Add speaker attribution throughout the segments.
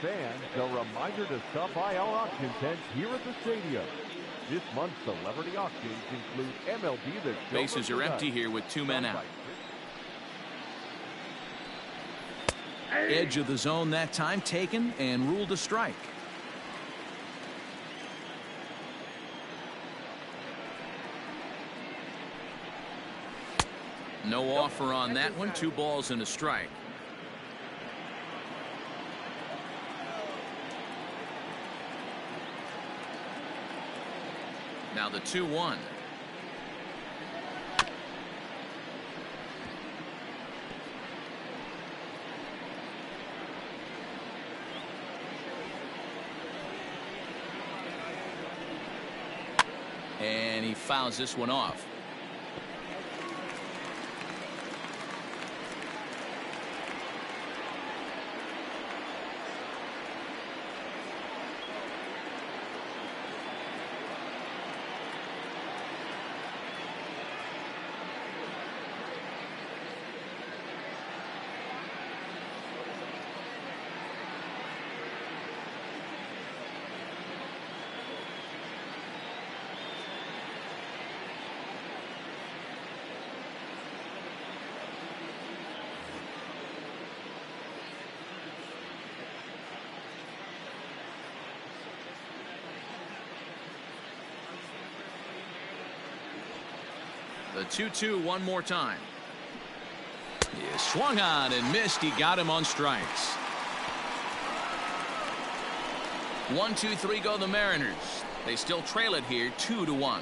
Speaker 1: fans, a reminder to stop by our auction tents here at the stadium. This month's celebrity auctions include MLB The Show.
Speaker 2: Bases are empty here with 2 men out. Edge of the zone that time taken and ruled a strike. No offer on that one. 2 balls and a strike. Now the 2-1. And he fouls this one off. The 2-2 one more time. He swung on and missed. He got him on strikes. 1-2-3 go the Mariners. They still trail it here 2-1.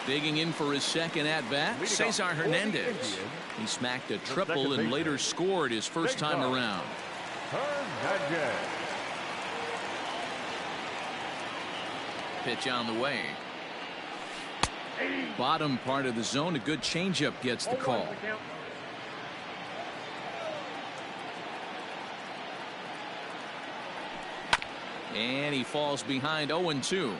Speaker 2: Digging in for his second at-bat, Cesar Hernandez. He smacked a triple and later scored his first time around. Pitch on the way. Bottom part of the zone, a good changeup gets the call. And he falls behind 0-2.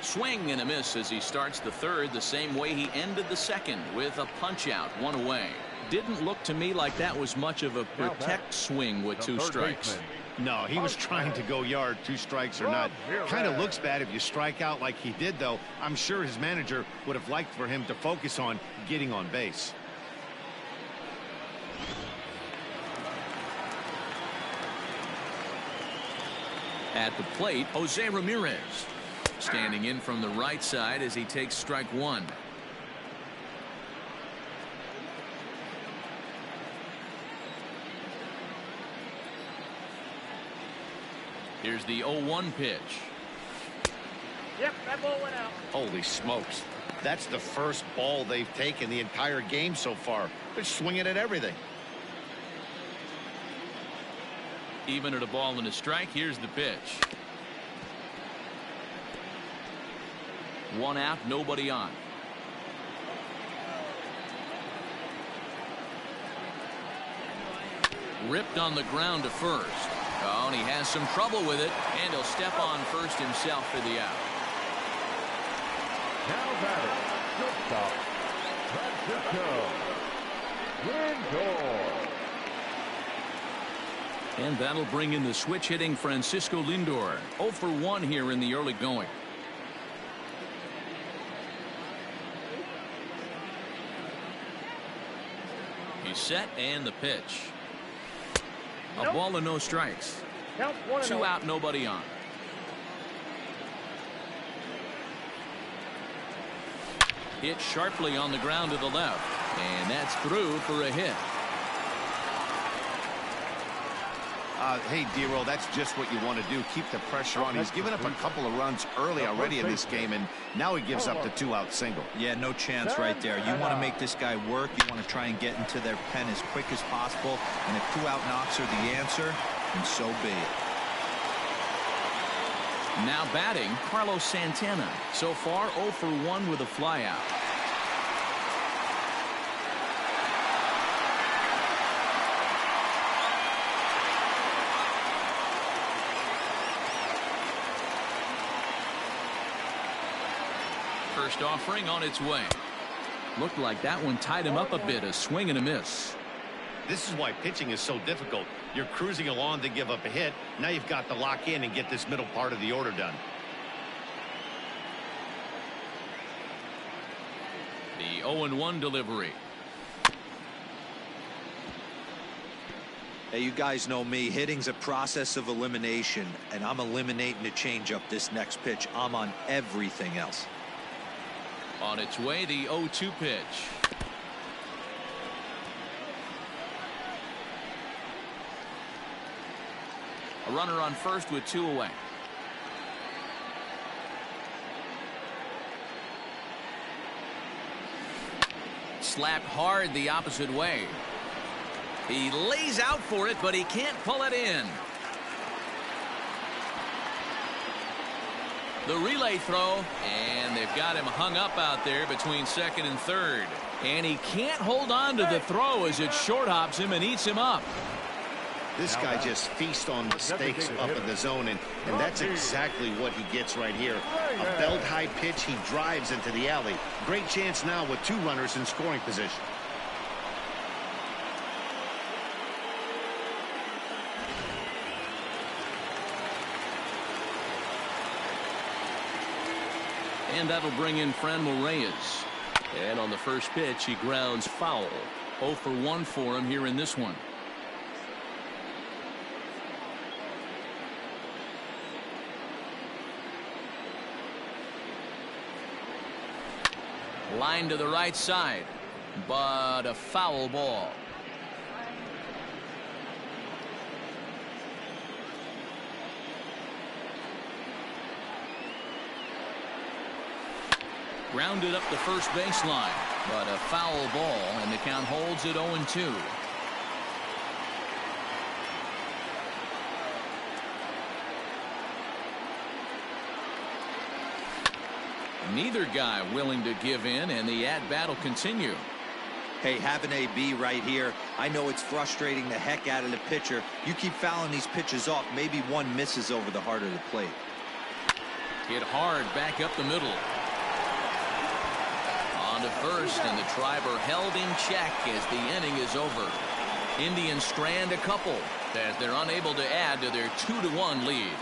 Speaker 2: Swing and a miss as he starts the third the same way he ended the second, with a punch out, 1 away. Didn't look to me like that was much of a protect swing with 2 strikes.
Speaker 3: No, he was trying to go yard, 2 strikes or not. Kind of looks bad if you strike out like he did, though. I'm sure his manager would have liked for him to focus on getting on base.
Speaker 2: At the plate, Jose Ramirez. Standing in from the right side as he takes strike 1. Here's the 0-1 pitch.
Speaker 4: Yep, that ball went out.
Speaker 3: Holy smokes. That's the first ball they've taken the entire game so far. They're swinging at everything.
Speaker 2: Even at a ball and a strike, here's the pitch. 1 out, nobody on. Ripped on the ground to first. Oh, and he has some trouble with it, and he'll step on first himself for the out.
Speaker 1: Now batting, shortstop, Francisco Lindor.
Speaker 2: And that'll bring in the switch hitting Francisco Lindor. 0 for 1 here in the early going. He's set and the pitch. A ball and no strikes. 2 out, nobody on. Hit sharply on the ground to the left, and that's through for a hit.
Speaker 3: Hey, D-Roll, that's just what you want to do. Keep the pressure on. He's given up a couple of runs early already in this game, and now he gives up the 2-out single.
Speaker 5: Yeah, no chance right there. You want to make this guy work. You want to try and get into their pen as quick as possible, and if 2-out knocks are the answer, then so be it.
Speaker 2: Now batting, Carlos Santana. So far 0 for 1 with a flyout. First offering on its way. Looked like that one tied him up a bit. A swing and a miss.
Speaker 3: This is why pitching is so difficult. You're cruising along to give up a hit. Now you've got to lock in and get this middle part of the order done.
Speaker 2: The 0-1 delivery.
Speaker 5: Hey, you guys know me. Hitting's a process of elimination, and I'm eliminating the changeup this next pitch. I'm on everything else.
Speaker 2: On its way, the 0-2 pitch. A runner on first with 2 away. Slapped hard the opposite way. He lays out for it, but he can't pull it in. The relay throw, and they've got him hung up out there between second and third. And he can't hold on to the throw as it short hops him and eats him up.
Speaker 3: This guy just feasts on mistakes up in the zone, and that's exactly what he gets right here. A belt-high pitch, he drives into the alley. Great chance now with 2 runners in scoring position.
Speaker 2: And that'll bring in Franmil Reyes. And on the first pitch, he grounds foul. 0 for 1 for him here in this one. Line to the right side, but a foul ball. Grounded up the first baseline, but a foul ball, and the count holds at 0-2. Neither guy willing to give in, and the at-bat will continue.
Speaker 5: Hey, have an AB right here. I know it's frustrating the heck out of the pitcher. You keep fouling these pitches off, maybe one misses over the heart of the plate.
Speaker 2: Hit hard back up the middle. On to first, and the Triber held in check as the inning is over. Indians strand a couple as they're unable to add to their 2-1 lead.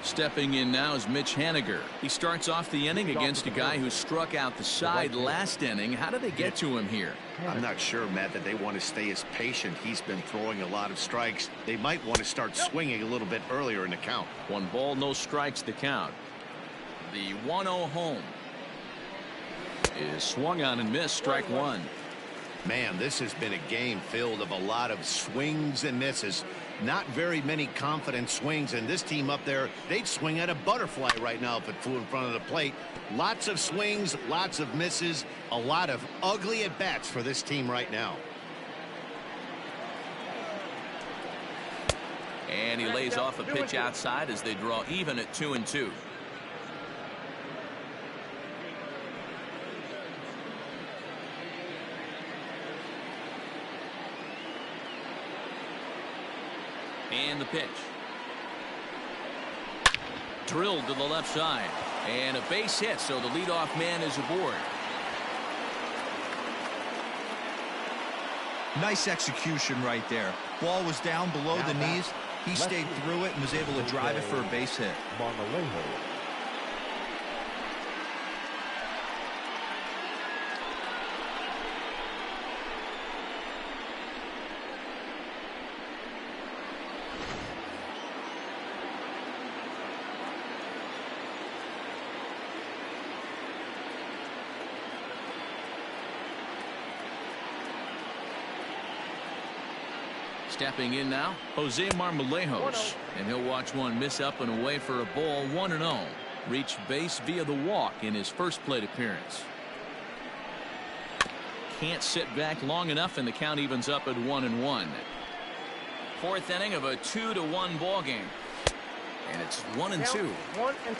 Speaker 2: Stepping in now is Mitch Haniger. He starts off the inning against a guy who struck out the side last inning. How did they get to him here?
Speaker 3: I'm not sure, Matt, that they want to stay as patient. He's been throwing a lot of strikes. They might want to start swinging a little bit earlier in the count.
Speaker 2: 1 ball, no strikes to count. The 1-0 home is swung on and missed. Strike 1.
Speaker 3: Man, this has been a game filled of a lot of swings and misses. Not very many confident swings, and this team up there, they'd swing at a butterfly right now if it flew in front of the plate. Lots of swings, lots of misses, a lot of ugly at-bats for this team right now.
Speaker 2: And he lays off a pitch outside as they draw even at 2-2. And the pitch. Drilled to the left side. And a base hit, so the leadoff man is aboard.
Speaker 5: Nice execution right there. Ball was down below the knees. He stayed through it and was able to drive it for a base hit.
Speaker 2: Stepping in now, Jose Marmolejos, and he'll watch one miss up and away for a ball. 1-0. Reached base via the walk in his first plate appearance. Can't sit back long enough, and the count evens up at 1-1. 4th inning of a 2-1 ball game, and it's 1-2.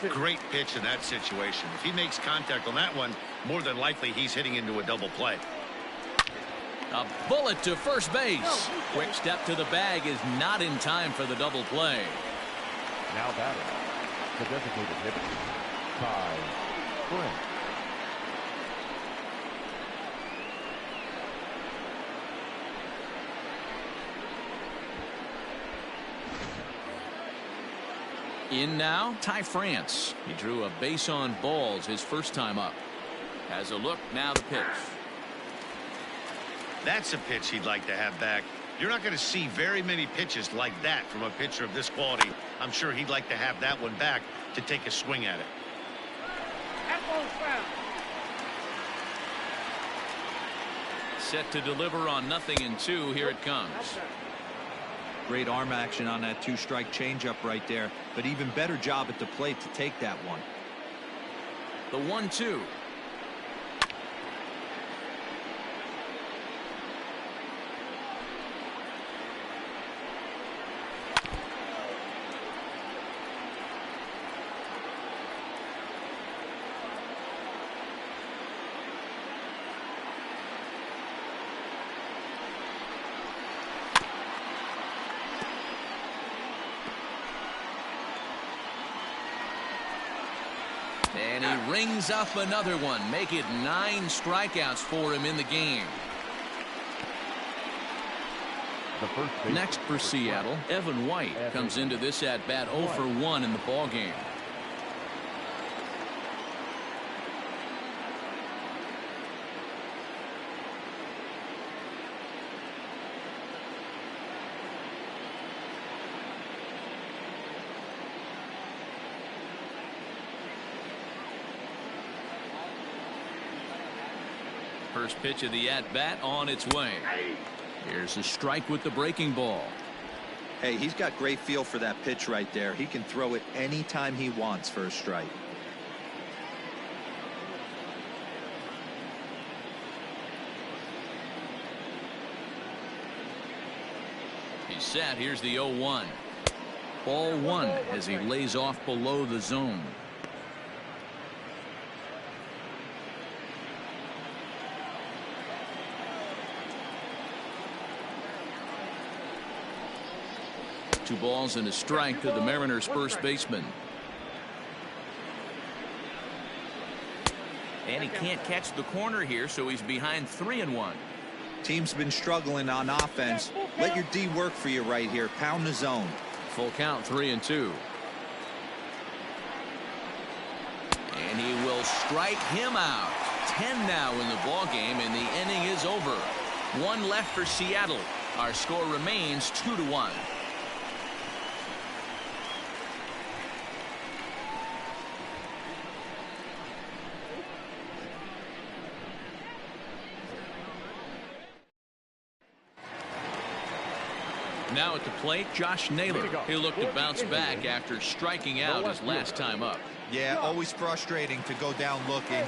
Speaker 3: Great pitch in that situation. If he makes contact on that one, more than likely he's hitting into a double play.
Speaker 2: A bullet to first base. Quick step to the bag is not in time for the double play.
Speaker 1: Now batting, the designated hitter, Ty France.
Speaker 2: In now, Ty France. He drew a base on balls his first time up. Has a look, now the pitch.
Speaker 3: That's a pitch he'd like to have back. You're not going to see very many pitches like that from a pitcher of this quality. I'm sure he'd like to have that one back to take a swing at it.
Speaker 4: That ball's foul.
Speaker 2: Set to deliver on 0-2. Here it comes.
Speaker 5: Great arm action on that 2-strike changeup right there, but even better job at the plate to take that one.
Speaker 2: The 1-2. And he rings up another one. Make it 9 strikeouts for him in the game. Next for Seattle, Evan White comes into this at bat 0 for 1 in the ball game. First pitch of the at-bat on its way. Here's a strike with the breaking ball.
Speaker 5: Hey, he's got great feel for that pitch right there. He can throw it anytime he wants for a strike.
Speaker 2: He's set. Here's the 0-1. Ball 1 as he lays off below the zone. Two balls and a strike to the Mariners first baseman. And he can't catch the corner here, so he's behind 3-1.
Speaker 5: Team's been struggling on offense. Let your D work for you right here. Pound the zone.
Speaker 2: Full count, 3-2. And he will strike him out. 10 now in the ball game, and the inning is over. 1 left for Seattle. Our score remains 2-1. Now at the plate, Josh Naylor. He'll look to bounce back after striking out his last time up.
Speaker 5: Yeah, always frustrating to go down looking.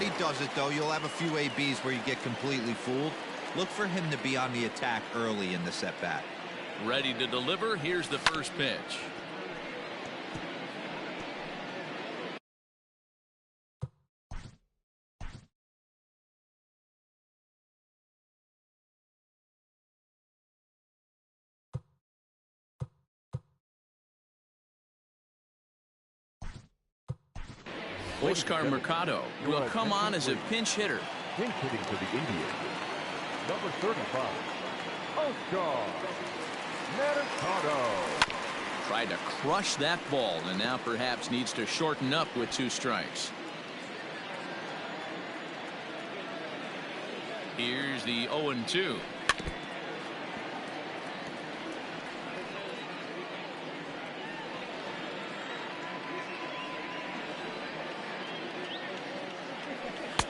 Speaker 5: he does it, though. You'll have a few ABs where you get completely fooled. Look for him to be on the attack early in the at-bat.
Speaker 2: Ready to deliver. Here's the first pitch. Oscar Mercado will come on as a pinch hitter.
Speaker 1: Pinch hitting for the Indians. Number 35, Oscar Mercado.
Speaker 2: Tried to crush that ball and now perhaps needs to shorten up with 2 strikes. Here's the 0-2.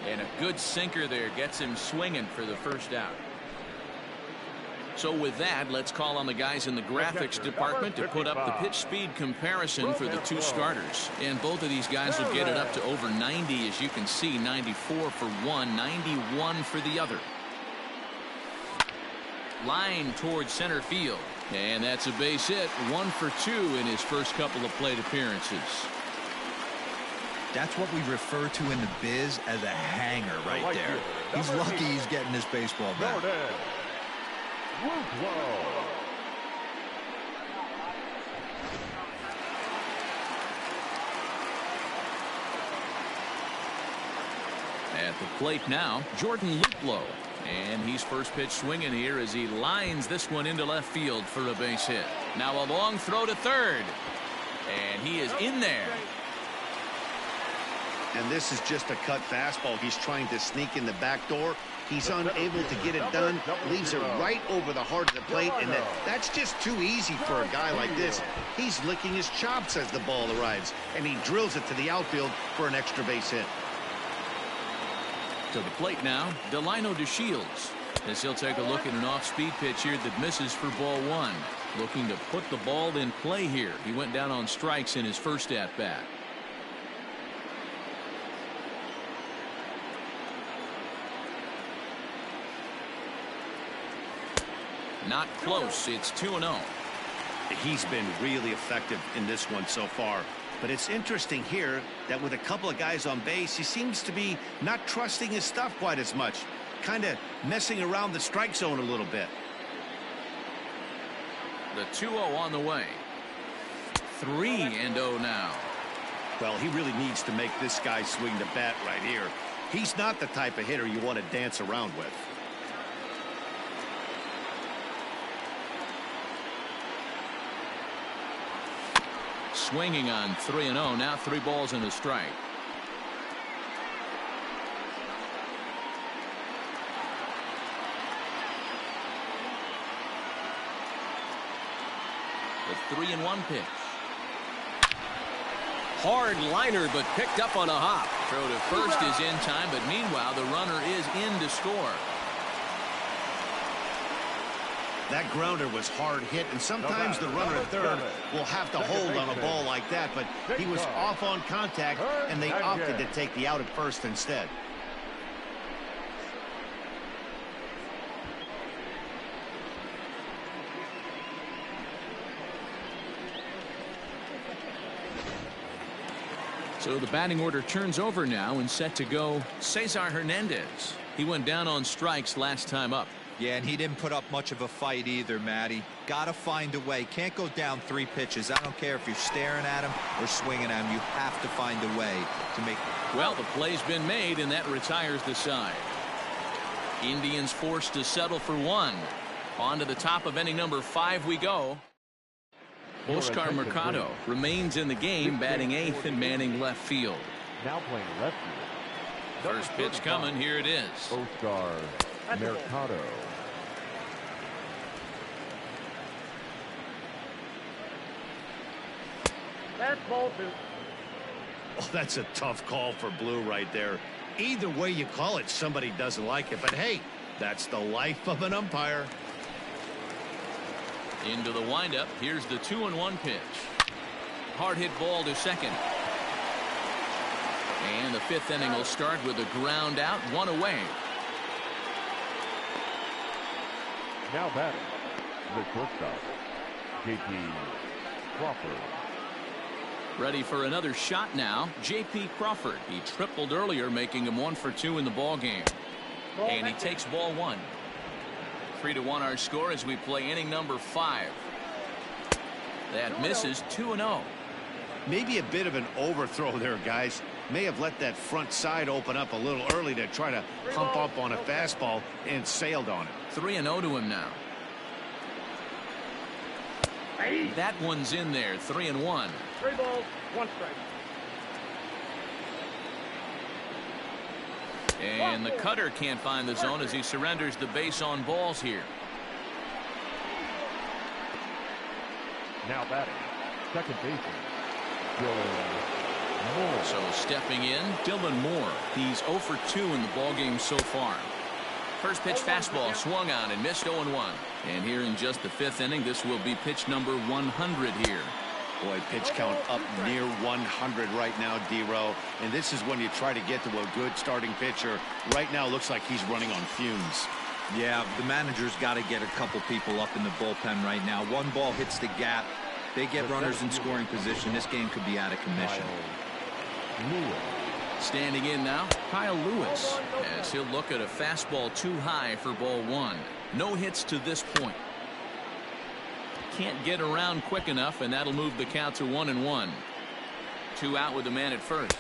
Speaker 2: And a good sinker there gets him swinging for the first out. So with that, let's call on the guys in the graphics department to put up the pitch speed comparison for the 2 starters. And both of these guys will get it up to over 90, as you can see. 94 for one, 91 for the other. Line towards center field. And that's a base hit. 1 for 2 in his first couple of plate appearances.
Speaker 5: That's what we refer to in the biz as a hanger right there. He's lucky he's getting this baseball back.
Speaker 2: At the plate now, Jordan Luplow. And he's first pitch swinging here as he lines this one into left field for a base hit. Now a long throw to third. And he is in there.
Speaker 3: And this is just a cut fastball. He's trying to sneak in the back door. He's unable to get it done. Leaves it right over the heart of the plate. And that's just too easy for a guy like this. He's licking his chops as the ball arrives. And he drills it to the outfield for an extra base hit.
Speaker 2: To the plate now, Delino DeShields. As he'll take a look at an off-speed pitch here that misses for ball 1. Looking to put the ball in play here. He went down on strikes in his first at-bat. Not close. It's 2-0.
Speaker 3: He's been really effective in this one so far. But it's interesting here that with a couple of guys on base, he seems to be not trusting his stuff quite as much. Kind of messing around the strike zone a little bit.
Speaker 2: The 2-0 on the way. 3-0 now.
Speaker 3: Well, he really needs to make this guy swing the bat right here. He's not the type of hitter you want to dance around with.
Speaker 2: Swinging on 3-0. Now 3 balls and a strike. The 3-1 pitch.
Speaker 6: Hard liner, but picked up on a hop.
Speaker 2: Throw to first is in time, but meanwhile the runner is in to score.
Speaker 3: That grounder was hard hit, and sometimes the runner at third will have to hold on a ball like that, but he was off on contact, and they opted to take the out at first instead.
Speaker 2: So the batting order turns over now and set to go Cesar Hernandez. He went down on strikes last time up.
Speaker 5: Yeah, and he didn't put up much of a fight either, Matty. Got to find a way. Can't go down 3 pitches. I don't care if you're staring at him or swinging at him. You have to find a way to make.
Speaker 2: Well, the play's been made, and that retires the side. Indians forced to settle for 1. On to the top of inning number 5 we go. Oscar Mercado remains in the game, batting 8th and manning left field.
Speaker 1: Now playing left field.
Speaker 2: First pitch coming. Here it is.
Speaker 1: Oscar Mercado.
Speaker 4: That's ball 2.
Speaker 3: Oh, that's a tough call for Blue right there. Either way you call it, somebody doesn't like it. But hey, that's the life of an umpire.
Speaker 2: Into the windup. Here's the 2-1 pitch. Hard hit ball to second. And the fifth inning will start with a ground out, one away.
Speaker 1: Now batting, the shortstop, J.P. Crawford.
Speaker 2: Ready for another shot now, J.P. Crawford. He tripled earlier, making him 1 for 2 in the ball game. And he takes ball one. 3-1 our score as we play inning number 5. That misses 2-0.
Speaker 3: Maybe a bit of an overthrow there, guys. May have let that front side open up a little early to try to pump up on a fastball and sailed on it.
Speaker 2: 3-0 to him now. That one's in there. 3-1.
Speaker 4: 3 balls, 1 strike.
Speaker 2: And the cutter can't find the zone as he surrenders the base on balls here.
Speaker 1: Now batting, second baseman, Dylan Moore.
Speaker 2: So stepping in, Dylan Moore. He's 0 for 2 in the ballgame so far. First pitch fastball swung on and missed 0-1. And here in just the 5th inning, this will be pitch number 100 here.
Speaker 3: Boy, pitch count up near 100 right now, D-Row. And this is when you try to get to a good starting pitcher. Right now, looks like he's running on fumes.
Speaker 5: Yeah, the manager's got to get a couple people up in the bullpen right now. One ball hits the gap. They get runners in scoring position. This game could be out of commission.
Speaker 2: Standing in now, Kyle Lewis, as he'll look at a fastball too high for ball one. No hits to this point. Can't get around quick enough, and that'll move the count to 1-1. 2 out with the man at first.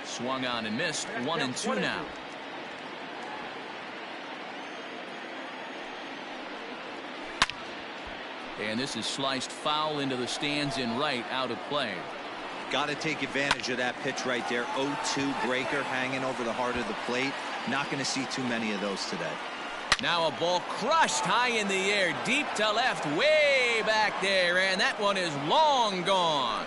Speaker 2: Swung on and missed. 1-2 now. And this is sliced foul into the stands in right, out of play.
Speaker 5: Got to take advantage of that pitch right there. 0-2 breaker hanging over the heart of the plate. Not going to see too many of those today.
Speaker 2: Now a ball crushed high in the air, deep to left, way back there, and that one is long gone.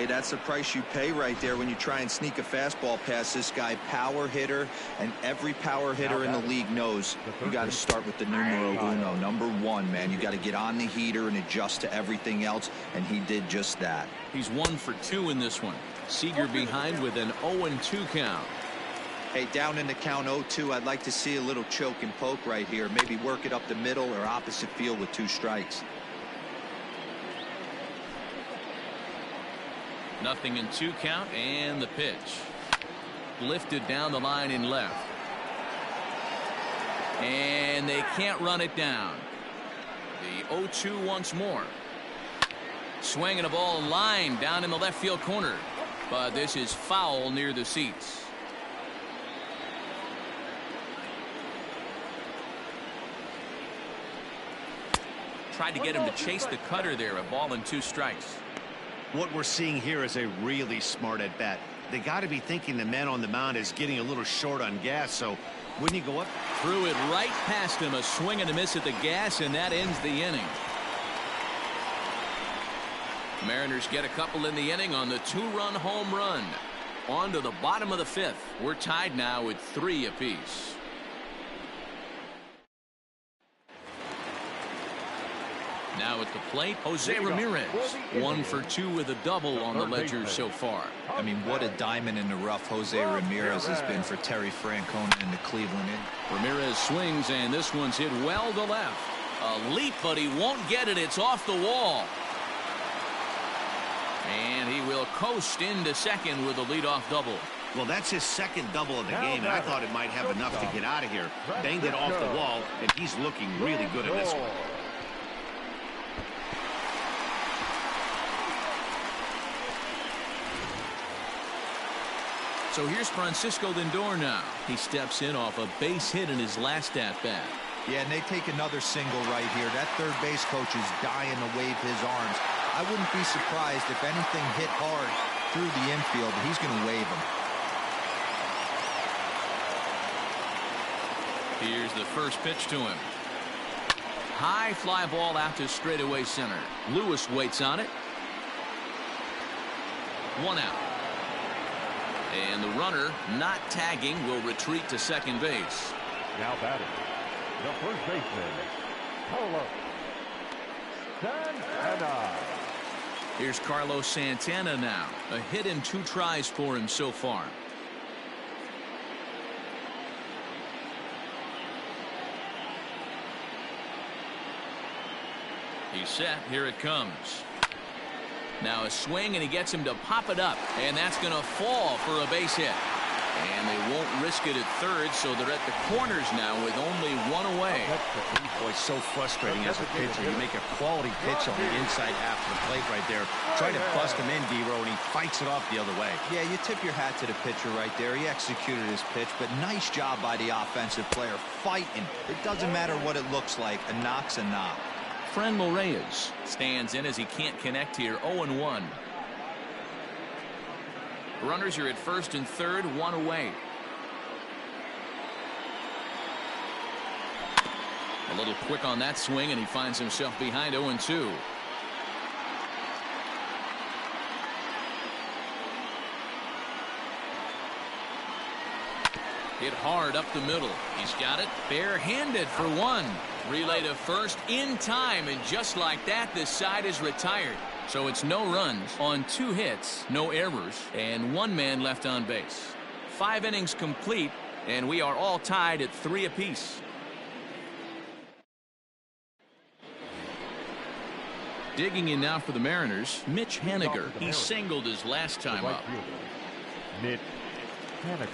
Speaker 5: Hey, that's the price you pay right there when you try and sneak a fastball past this guy. Power hitter, and every power hitter in the league knows you got to start with the numero uno, number 1, man. You got to get on the heater and adjust to everything else, and he did just that.
Speaker 2: He's 1 for 2 in this one. Seager behind with an 0-2 count.
Speaker 5: Hey, down in the count 0-2, I'd like to see a little choke and poke right here. Maybe work it up the middle or opposite field with 2 strikes.
Speaker 2: 0-2 count, and the pitch. Lifted down the line in left. And they can't run it down. The 0-2 once more. Swinging a ball line down in the left field corner. But this is foul near the seats. Tried to get him to chase the cutter there. A ball and 2 strikes.
Speaker 3: What we're seeing here is a really smart at bat. They got to be thinking the man on the mound is getting a little short on gas, so wouldn't you go up?
Speaker 2: Threw it right past him. A swing and a miss at the gas, and that ends the inning. Mariners get a couple in the inning on the 2-run home run. On to the bottom of the 5th. We're tied now at 3 apiece. Now at the plate, Jose Ramirez. 1 for 2 with a double on the ledger so far.
Speaker 5: I mean, what a diamond in the rough Jose Ramirez has been for Terry Francona in the Cleveland Indians.
Speaker 2: Ramirez swings, and this one's hit well to left. A leap, but he won't get it. It's off the wall. And he will coast into second with a leadoff double.
Speaker 3: Well, that's his second double of the game, and I thought it might have enough to get out of here. Banged it off the wall, and he's looking really good in this one.
Speaker 2: So here's Francisco Lindor now. He steps in off a base hit in his last at-bat.
Speaker 5: Yeah, and they take another single right here. That third base coach is dying to wave his arms. I wouldn't be surprised if anything hit hard through the infield. He's going to wave them.
Speaker 2: Here's the first pitch to him. High fly ball out to straightaway center. Lewis waits on it. 1 out. And the runner, not tagging, will retreat to second base.
Speaker 1: Now batting, the first baseman, Carlos Santana.
Speaker 2: Here's Carlos Santana now. A hit and 2 tries for him so far. He's set. Here it comes. Now a swing, and he gets him to pop it up, and that's going to fall for a base hit. And they won't risk it at third, so they're at the corners now with only 1 away.
Speaker 3: Boy, so frustrating as a pitcher. You make a quality pitch on the inside half of the plate right there. Trying to bust him in, D-Row, and he fights it off the other way.
Speaker 5: Yeah, you tip your hat to the pitcher right there. He executed his pitch, but nice job by the offensive player fighting. It doesn't matter what it looks like. A knock's a knock.
Speaker 2: Franmil Reyes stands in as he can't connect here. 0-1. Runners are at first and third, 1 away. A little quick on that swing, and he finds himself behind 0-2. Hit hard up the middle. He's got it barehanded for 1. Relay to first in time, and just like that, this side is retired. So it's no runs on 2 hits, no errors, and 1 man left on base. 5 innings complete, and we are all tied at 3 apiece. Digging in now for the Mariners, Mitch Haniger. He singled his last time up.
Speaker 1: Mitch Haniger.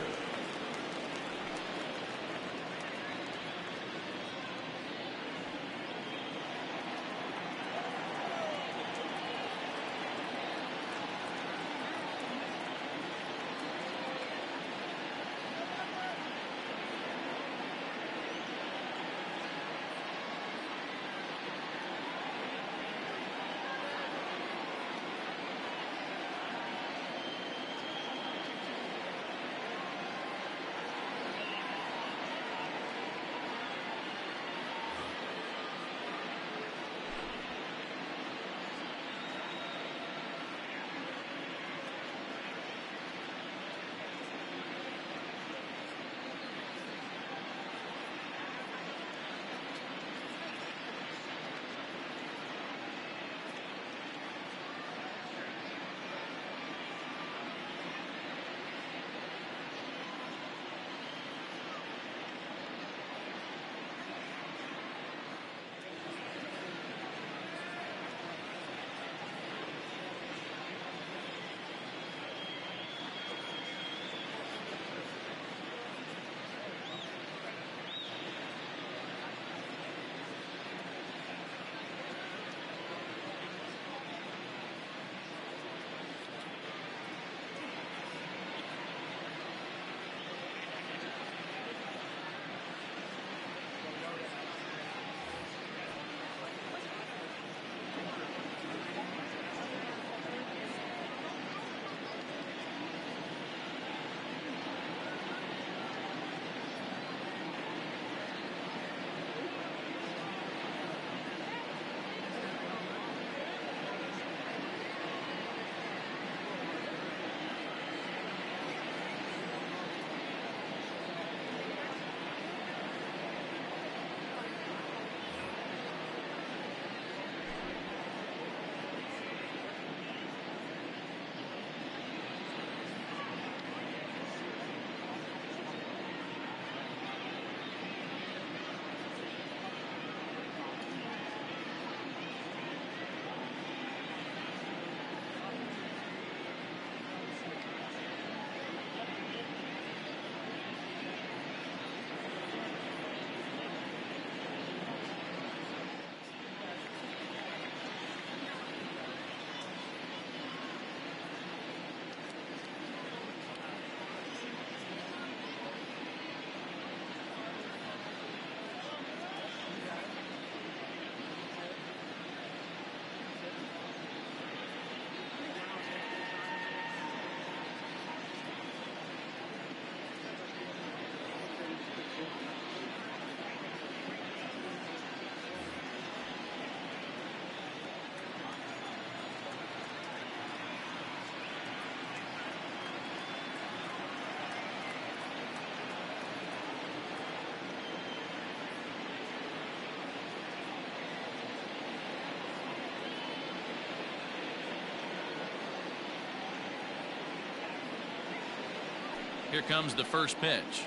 Speaker 2: Here comes the first pitch.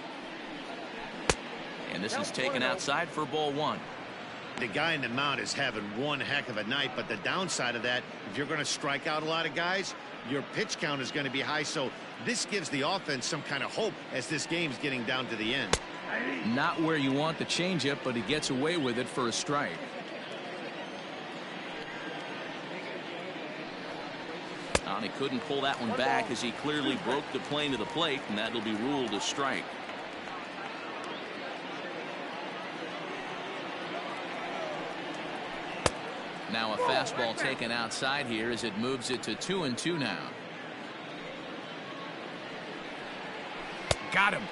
Speaker 2: And this is taken outside for ball one.
Speaker 3: The guy in the mound is having one heck of a night, but the downside of that, if you're going to strike out a lot of guys, your pitch count is going to be high. So this gives the offense some kind of hope as this game's getting down to the end.
Speaker 2: Not where you want the changeup, but he gets away with it for a strike. And he couldn't pull that one back as he clearly broke the plane to the plate, and that'll be ruled a strike. Now a fastball taken outside here as it moves it to 2-2 now. Got him.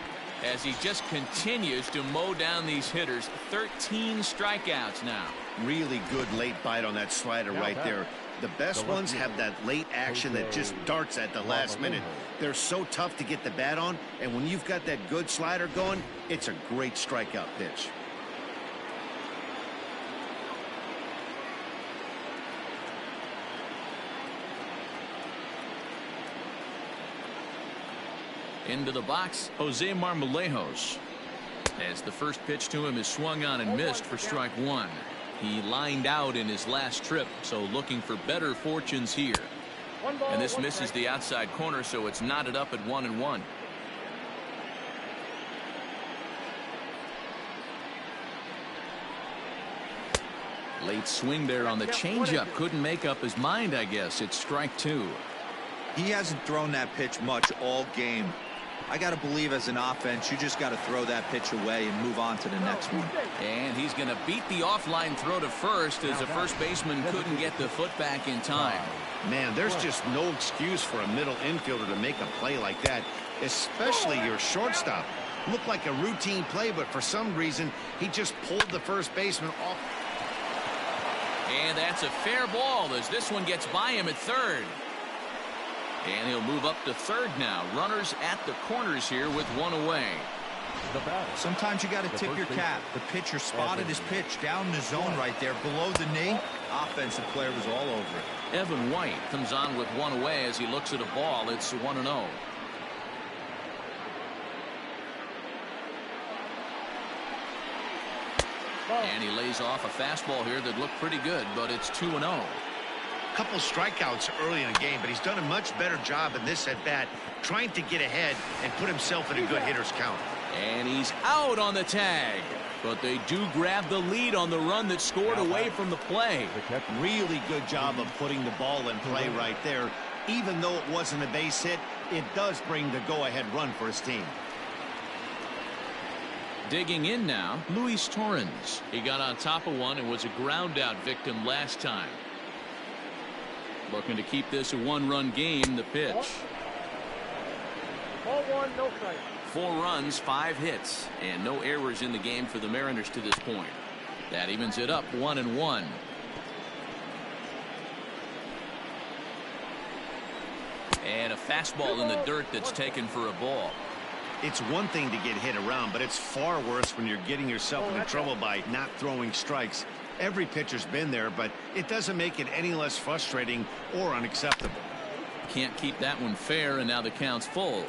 Speaker 2: As he just continues to mow down these hitters. 13 strikeouts now.
Speaker 3: Really good late bite on that slider right there. The best ones have that late action that just darts at the last minute. They're so tough to get the bat on, and when you've got that good slider going, it's a great strikeout pitch.
Speaker 2: Into the box, Jose Marmolejos. As the first pitch to him is swung on and missed for strike one. He lined out in his last trip, so looking for better fortunes here. And this misses the outside corner, so it's knotted up at 1-1. Late swing there on the changeup. Couldn't make up his mind, I guess. It's strike two.
Speaker 5: He hasn't thrown that pitch much all game. I got to believe as an offense, you just got to throw that pitch away and move on to the next one.
Speaker 2: And he's going to beat the offline throw to first as the first baseman couldn't get the foot back in time.
Speaker 3: Man, there's just no excuse for a middle infielder to make a play like that, especially your shortstop. Looked like a routine play, but for some reason, he just pulled the first baseman off.
Speaker 2: And that's a fair ball as this one gets by him at third. And he'll move up to third now. Runners at the corners here with one away.
Speaker 5: Sometimes you got to tip your cap. The pitcher spotted his pitch down in the zone right there below the knee. Offensive player was all over it.
Speaker 2: Evan White comes on with one away as he looks at a ball. It's 1-0. And he lays off a fastball here that looked pretty good, but it's 2-0.
Speaker 3: Couple strikeouts early in the game, but he's done a much better job in this at bat trying to get ahead and put himself in a good hitter's count.
Speaker 2: And he's out on the tag, but they do grab the lead on the run that scored away from the play.
Speaker 3: Really good job of putting the ball in play right there. Even though it wasn't a base hit, it does bring the go-ahead run for his team.
Speaker 2: Digging in now, Luis Torrens. He got on top of one and was a ground out victim last time. Looking to keep this a one-run game. The pitch.
Speaker 4: Ball one, no strike.
Speaker 2: 4 runs, 5 hits, and no errors in the game for the Mariners to this point. That evens it up 1-1. And a fastball in the dirt that's taken for a ball.
Speaker 3: It's one thing to get hit around, but it's far worse when you're getting yourself into trouble by not throwing strikes. Every pitcher's been there, but it doesn't make it any less frustrating or unacceptable.
Speaker 2: Can't keep that one fair, and now the count's full.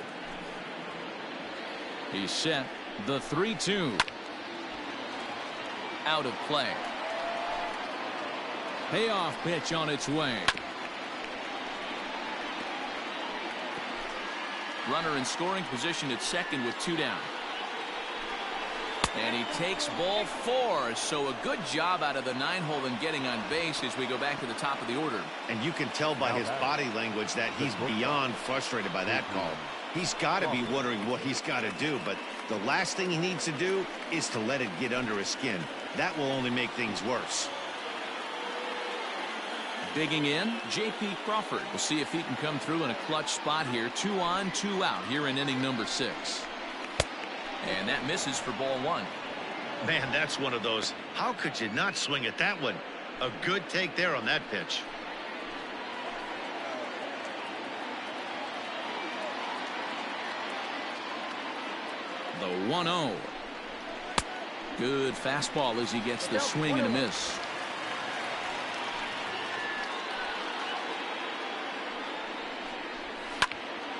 Speaker 2: He's set. The 3-2. Out of play. Payoff pitch on its way. Runner in scoring position at second with 2 down. And he takes ball 4. So a good job out of the 9-hole in getting on base as we go back to the top of the order.
Speaker 3: And you can tell by his body language that he's beyond frustrated by that call. He's got to be wondering what he's got to do, but the last thing he needs to do is to let it get under his skin. That will only make things worse.
Speaker 2: Digging in, J.P. Crawford. We'll see if he can come through in a clutch spot here. 2 on, 2 out here in inning number 6. And that misses for ball 1.
Speaker 3: Man, that's one of those. How could you not swing at that one? A good take there on that pitch.
Speaker 2: The 1-0. Good fastball as he gets the swing and a miss.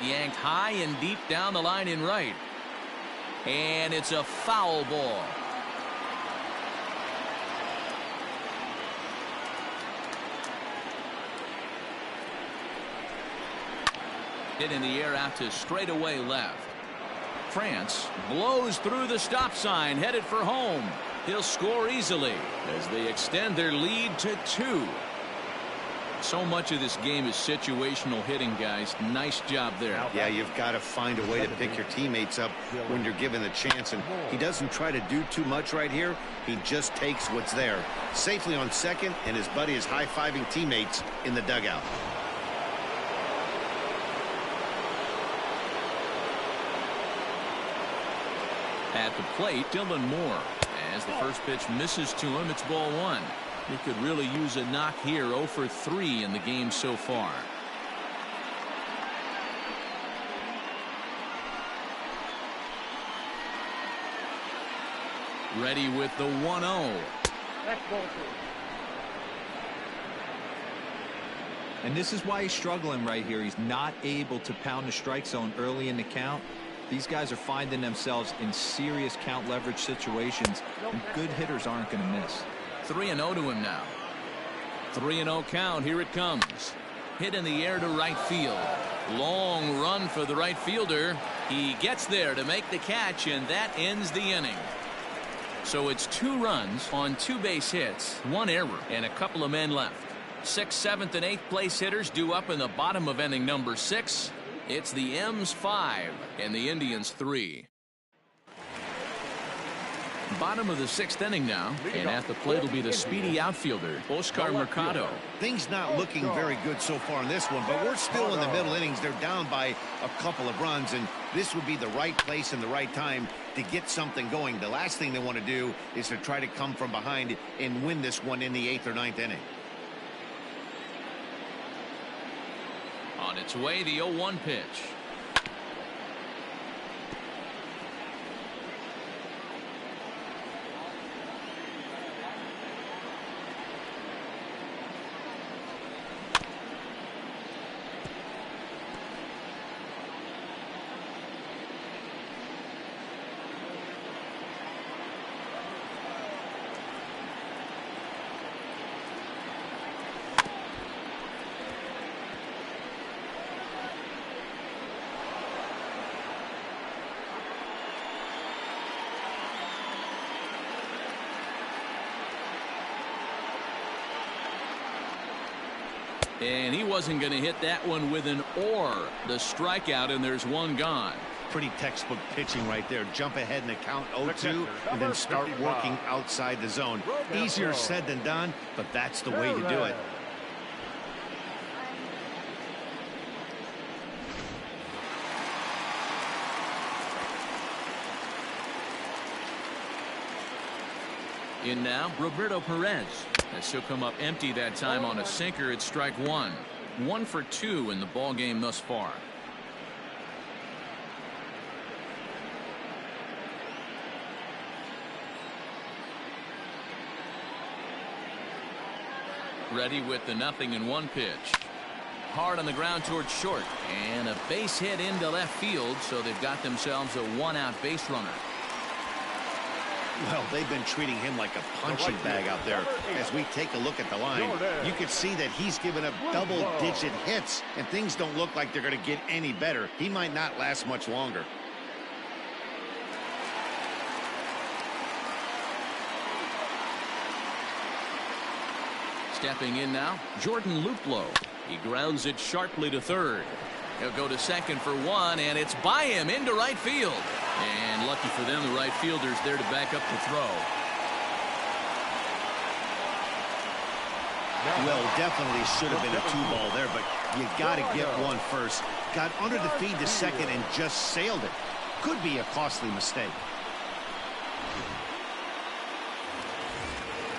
Speaker 2: Yanked high and deep down the line in right. And it's a foul ball. Hit in the air out to straightaway left. France blows through the stop sign, headed for home. He'll score easily as they extend their lead to 2. So much of this game is situational hitting, guys. Nice job there.
Speaker 3: Yeah, you've got to find a way to pick your teammates up when you're given the chance, and he doesn't try to do too much right here. He just takes what's there. Safely on second, and his buddy is high-fiving teammates in the dugout.
Speaker 2: At the plate, Dylan Moore. As the first pitch misses to him, it's ball 1. He could really use a knock here. 0 for 3 in the game so far. Ready with the 1-0.
Speaker 4: That's ball 2.
Speaker 5: And this is why he's struggling right here. He's not able to pound the strike zone early in the count. These guys are finding themselves in serious count leverage situations, and good hitters aren't going to miss.
Speaker 2: 3-0 to him now. 3-0 count. Here it comes. Hit in the air to right field. Long run for the right fielder. He gets there to make the catch, and that ends the inning. So it's 2 runs on 2 base hits, 1 error, and a couple of men left. 6th, 7th, and 8th place hitters due up in the bottom of inning number 6. It's the M's 5 and the Indians 3. Bottom of the 6th inning now, and at the plate will be the speedy outfielder, Oscar Mercado.
Speaker 3: Things not looking very good so far in this one, but we're still in the middle innings. They're down by a couple of runs, and this would be the right place and the right time to get something going. The last thing they want to do is to try to come from behind and win this one in the 8th or 9th inning.
Speaker 2: On its way, the 0-1 pitch. And he wasn't going to hit that one with an or. The strikeout, and there's 1 gone.
Speaker 3: Pretty textbook pitching right there. Jump ahead in the count 0-2 and then start working outside the zone. Easier said than done, but that's the way to do it.
Speaker 2: In now, Roberto Perez. As he'll come up empty that time on a sinker. It's strike 1. 1 for 2 in the ball game thus far. Ready with the 0-1 pitch. Hard on the ground towards short. And a base hit into left field, so they've got themselves a 1-out base runner.
Speaker 3: Well, they've been treating him like a punching bag out there. As we take a look at the line, you can see that he's given up double-digit hits, and things don't look like they're going to get any better. He might not last much longer.
Speaker 2: Stepping in now, Jordan Luplow. He grounds it sharply to third. He'll go to second for 1, and it's by him into right field. And lucky for them, the right fielder's there to back up the throw.
Speaker 3: Well, definitely should have been a 2-ball there, but you got to get one first. Got under the feed to second and just sailed it. Could be a costly mistake.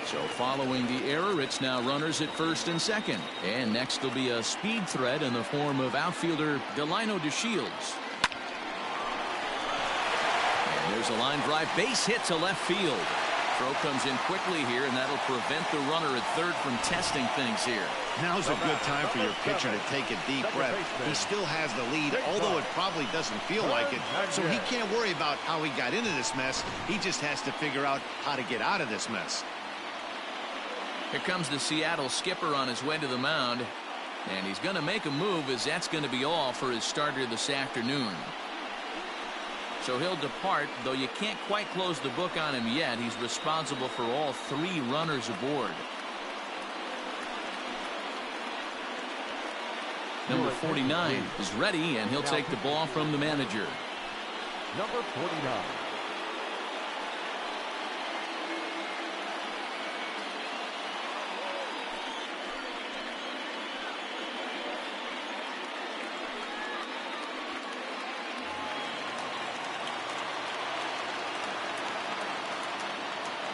Speaker 2: So following the error, it's now runners at first and second. And next will be a speed threat in the form of outfielder Delino DeShields. And there's a line drive, base hit to left field. Throw comes in quickly here, and that'll prevent the runner at third from testing things here.
Speaker 3: Now's a good time for your pitcher to take a deep breath. He still has the lead, although it probably doesn't feel like it. So he can't worry about how he got into this mess. He just has to figure out how to get out of this mess.
Speaker 2: Here comes the Seattle skipper on his way to the mound. And he's going to make a move, as that's going to be all for his starter this afternoon. So he'll depart, though you can't quite close the book on him yet. He's responsible for all 3 runners aboard. Number 49 is ready, and he'll take the ball from the manager.
Speaker 1: Number 49.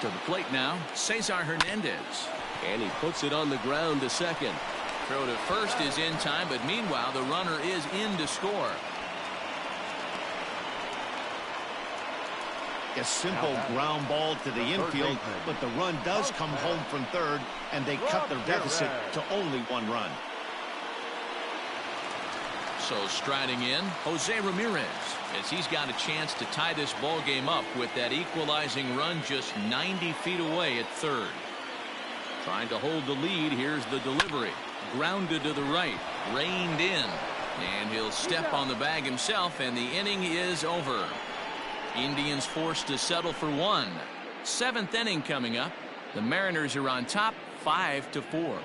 Speaker 2: To the plate now, Cesar Hernandez.
Speaker 6: And he puts it on the ground to second.
Speaker 2: Throw to first is in time, but meanwhile the runner is in to score.
Speaker 3: A simple ground ball to the infield, but the run does come home from third, and they cut their deficit to only 1 run.
Speaker 2: So striding in, Jose Ramirez, as he's got a chance to tie this ball game up with that equalizing run just 90 feet away at third. Trying to hold the lead. Here's the delivery. Grounded to the right. Reined in. And he'll step on the bag himself, and the inning is over. Indians forced to settle for 1. 7th inning coming up. The Mariners are on top 5-4.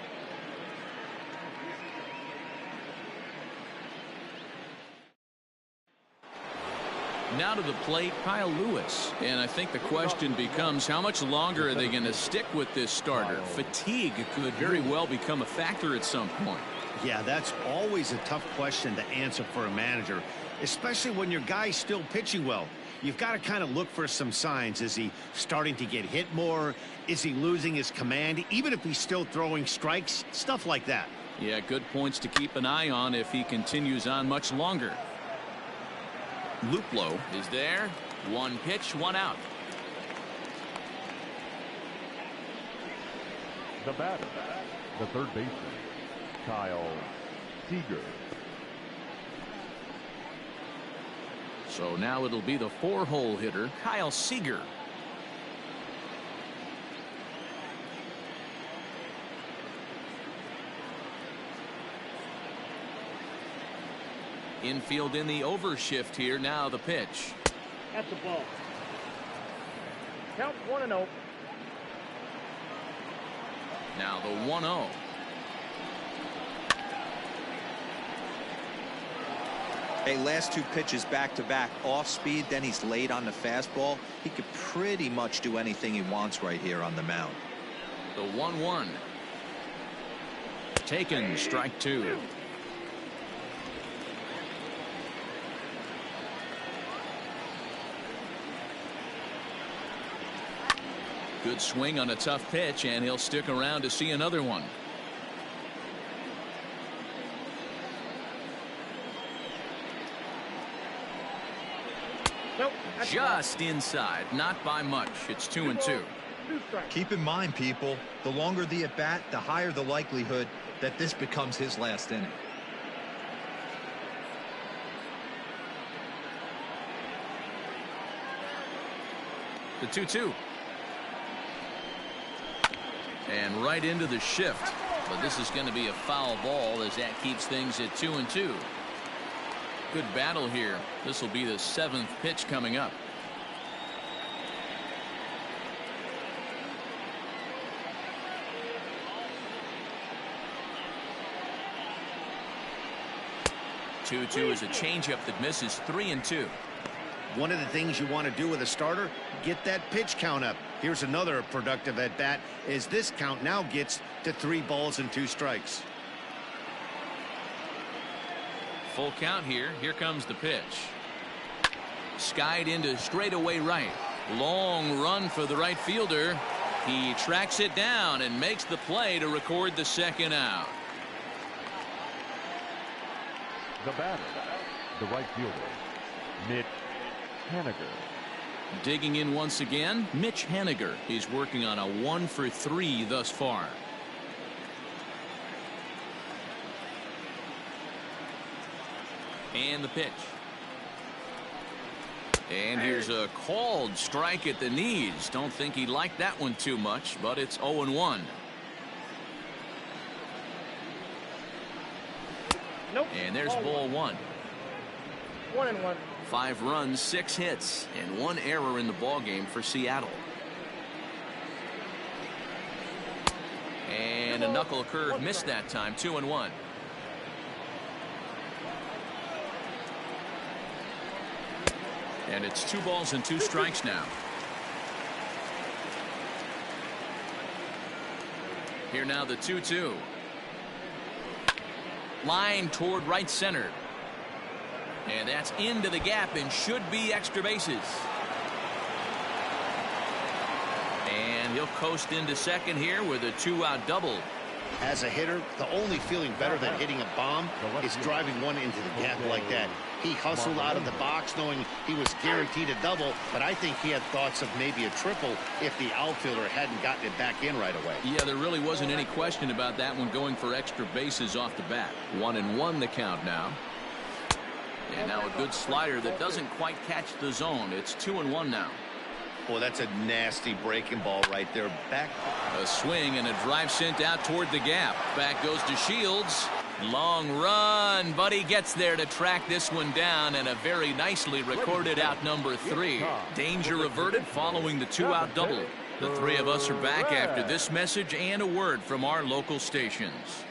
Speaker 2: Now to the plate, Kyle Lewis. And I think the question becomes, how much longer are they going to stick with this starter? Fatigue could very well become a factor at some point.
Speaker 3: Yeah, that's always a tough question to answer for a manager, especially when your guy's still pitching well. You've got to kind of look for some signs. Is he starting to get hit more? Is he losing his command, even if he's still throwing strikes? Stuff like that.
Speaker 2: Yeah, good points to keep an eye on if he continues on much longer. Luplow is there. 1 pitch, 1 out.
Speaker 1: The batter, the third baseman, Kyle Seager.
Speaker 2: So now it'll be the 4-hole hitter, Kyle Seager. Infield in the overshift here. Now the pitch.
Speaker 4: That's the ball. Count 1-0.
Speaker 2: Now the 1-0.
Speaker 5: Hey, last 2 pitches back-to-back off speed, then he's late on the fastball. He could pretty much do anything he wants right here on the mound.
Speaker 2: The 1-1. Taken, strike 2. Good swing on a tough pitch, and he'll stick around to see another one.
Speaker 4: Nope.
Speaker 2: Just inside, not by much. It's 2-2.
Speaker 7: Keep in mind, people, the longer the at-bat, the higher the likelihood that this becomes his last inning.
Speaker 2: The 2-2. And right into the shift. But this is going to be a foul ball, as that keeps things at 2-2. Good battle here. This will be the 7th pitch coming up. Two is a changeup that misses. 3-2.
Speaker 3: One of the things you want to do with a starter, get that pitch count up. Here's another productive at bat, as this count now gets to 3 balls and 2 strikes.
Speaker 2: Full count here. Here comes the pitch. Skied into straightaway right. Long run for the right fielder. He tracks it down and makes the play to record the 2nd out.
Speaker 1: The batter, the right fielder, Mitch Haniger.
Speaker 2: Digging in once again, Mitch Haniger. He's working on a 1 for 3 thus far. And the pitch. And here's a called strike at the knees. Don't think he liked that one too much, but it's 0-1.
Speaker 4: Nope.
Speaker 2: And there's ball one.
Speaker 4: 1-1.
Speaker 2: 5 runs, 6 hits, and 1 error in the ballgame for Seattle. And a knuckle curve missed that time. 2-1. And it's 2 balls and 2 strikes now. Here now the 2-2. Line toward right center. And that's into the gap and should be extra bases. And he'll coast into second here with a 2-out double.
Speaker 3: As a hitter, the only feeling better than hitting a bomb is driving one into the gap like that. He hustled out of the box knowing he was guaranteed a double, but I think he had thoughts of maybe a triple if the outfielder hadn't gotten it back in right away.
Speaker 2: Yeah, there really wasn't any question about that one, going for extra bases off the bat. 1-1 the count now. And now a good slider that doesn't quite catch the zone. It's 2-1 now.
Speaker 3: Boy, that's a nasty breaking ball right there. Back.
Speaker 2: A swing and a drive sent out toward the gap. Back goes to Shields. Long run, but he gets there to track this one down, and a very nicely recorded out number 3. Danger averted following the 2-out double. The 3 of us are back after this message and a word from our local stations.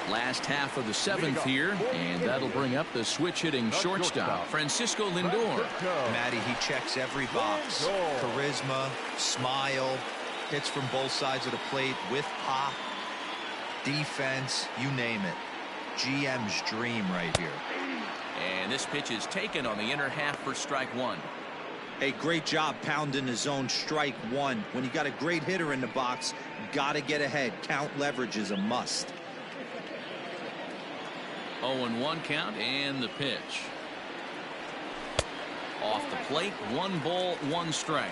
Speaker 2: Last half of the 7th here, and that'll bring up the switch-hitting shortstop, Francisco Lindor.
Speaker 7: Matty, he checks every box. Charisma, smile, hits from both sides of the plate with pop, defense, you name it. GM's dream right here.
Speaker 2: And this pitch is taken on the inner half for strike 1.
Speaker 5: Hey, great job pounding the zone. Strike 1. When you got a great hitter in the box, got to get ahead. Count leverage is a must.
Speaker 2: 0-1 count, and the pitch. Off the plate, 1 ball, 1 strike.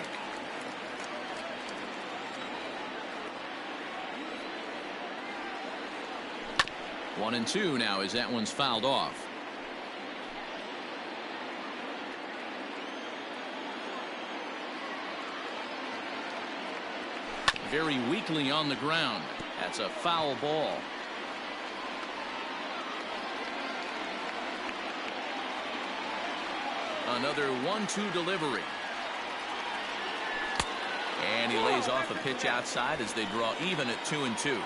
Speaker 2: One and 2 now as that one's fouled off. Very weakly on the ground. That's a foul ball. Another 1-2 delivery. And he lays off a pitch outside as they draw even at 2-2.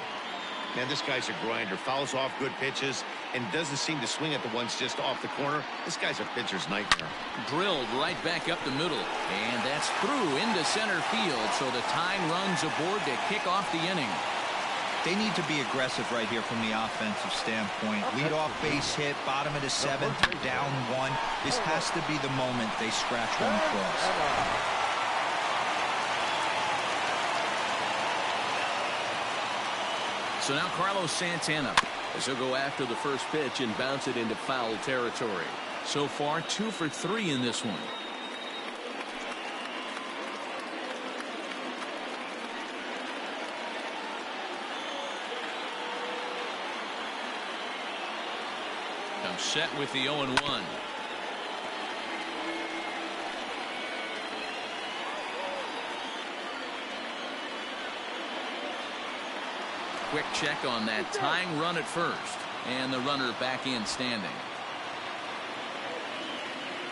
Speaker 3: Man, this guy's a grinder. Fouls off good pitches and doesn't seem to swing at the ones just off the corner. This guy's a pitcher's nightmare.
Speaker 2: Drilled right back up the middle. And that's through into center field. So the tying runs aboard to kick off the inning.
Speaker 7: They need to be aggressive right here from the offensive standpoint. Lead-off base hit, bottom of the 7th, down 1. This has to be the moment they scratch one across.
Speaker 2: So now Carlos Santana as he'll go after the first pitch and bounce it into foul territory. So far 2 for 3 in this one. I'm set with the 0-1. Quick check on that tying run at first, and the runner back in standing.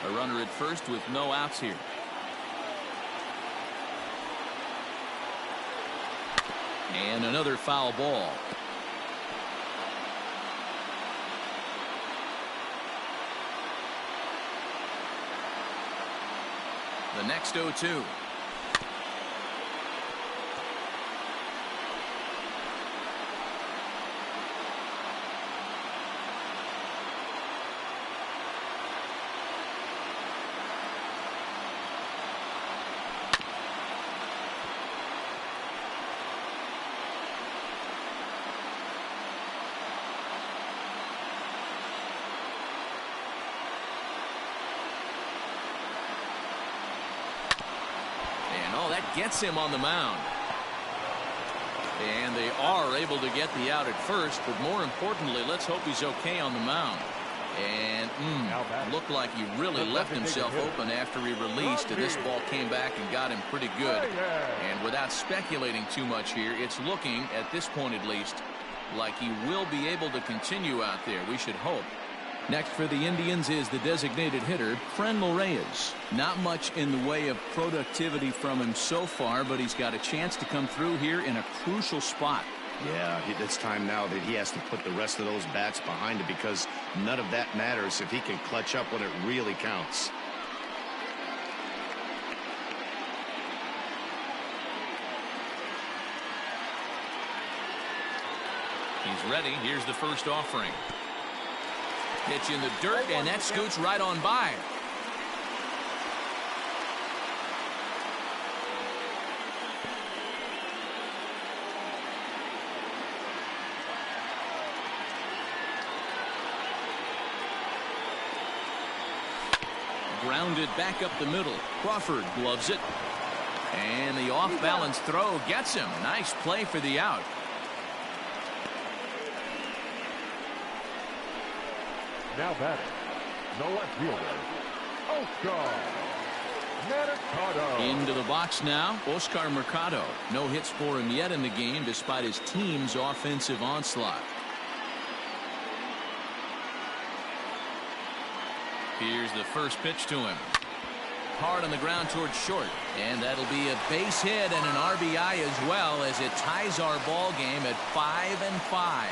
Speaker 2: A runner at first with no outs here. And another foul ball. The next 0-2. That gets him on the mound. And they are able to get the out at first, but more importantly, let's hope he's okay on the mound. And looked like he really left himself open after he released, and this ball came back and got him pretty good. And without speculating too much here, it's looking, at this point at least, like he will be able to continue out there. We should hope. Next for the Indians is the designated hitter, Franmil Reyes. Not much in the way of productivity from him so far, but he's got a chance to come through here in a crucial spot.
Speaker 3: Yeah, it's time now that he has to put the rest of those bats behind him, because none of that matters if he can clutch up when it really counts.
Speaker 2: He's ready. Here's the first offering. Pitch in the dirt, and that scoots right on by. Grounded back up the middle. Crawford gloves it. And the off-balance throw gets him. Nice play for the out.
Speaker 1: Now batting, the left fielder, Oscar Mercado.
Speaker 2: Into the box now, Oscar Mercado. No hits for him yet in the game, despite his team's offensive onslaught. Here's the first pitch to him. Hard on the ground towards short. And that'll be a base hit and an RBI as well, as it ties our ball game at 5-5.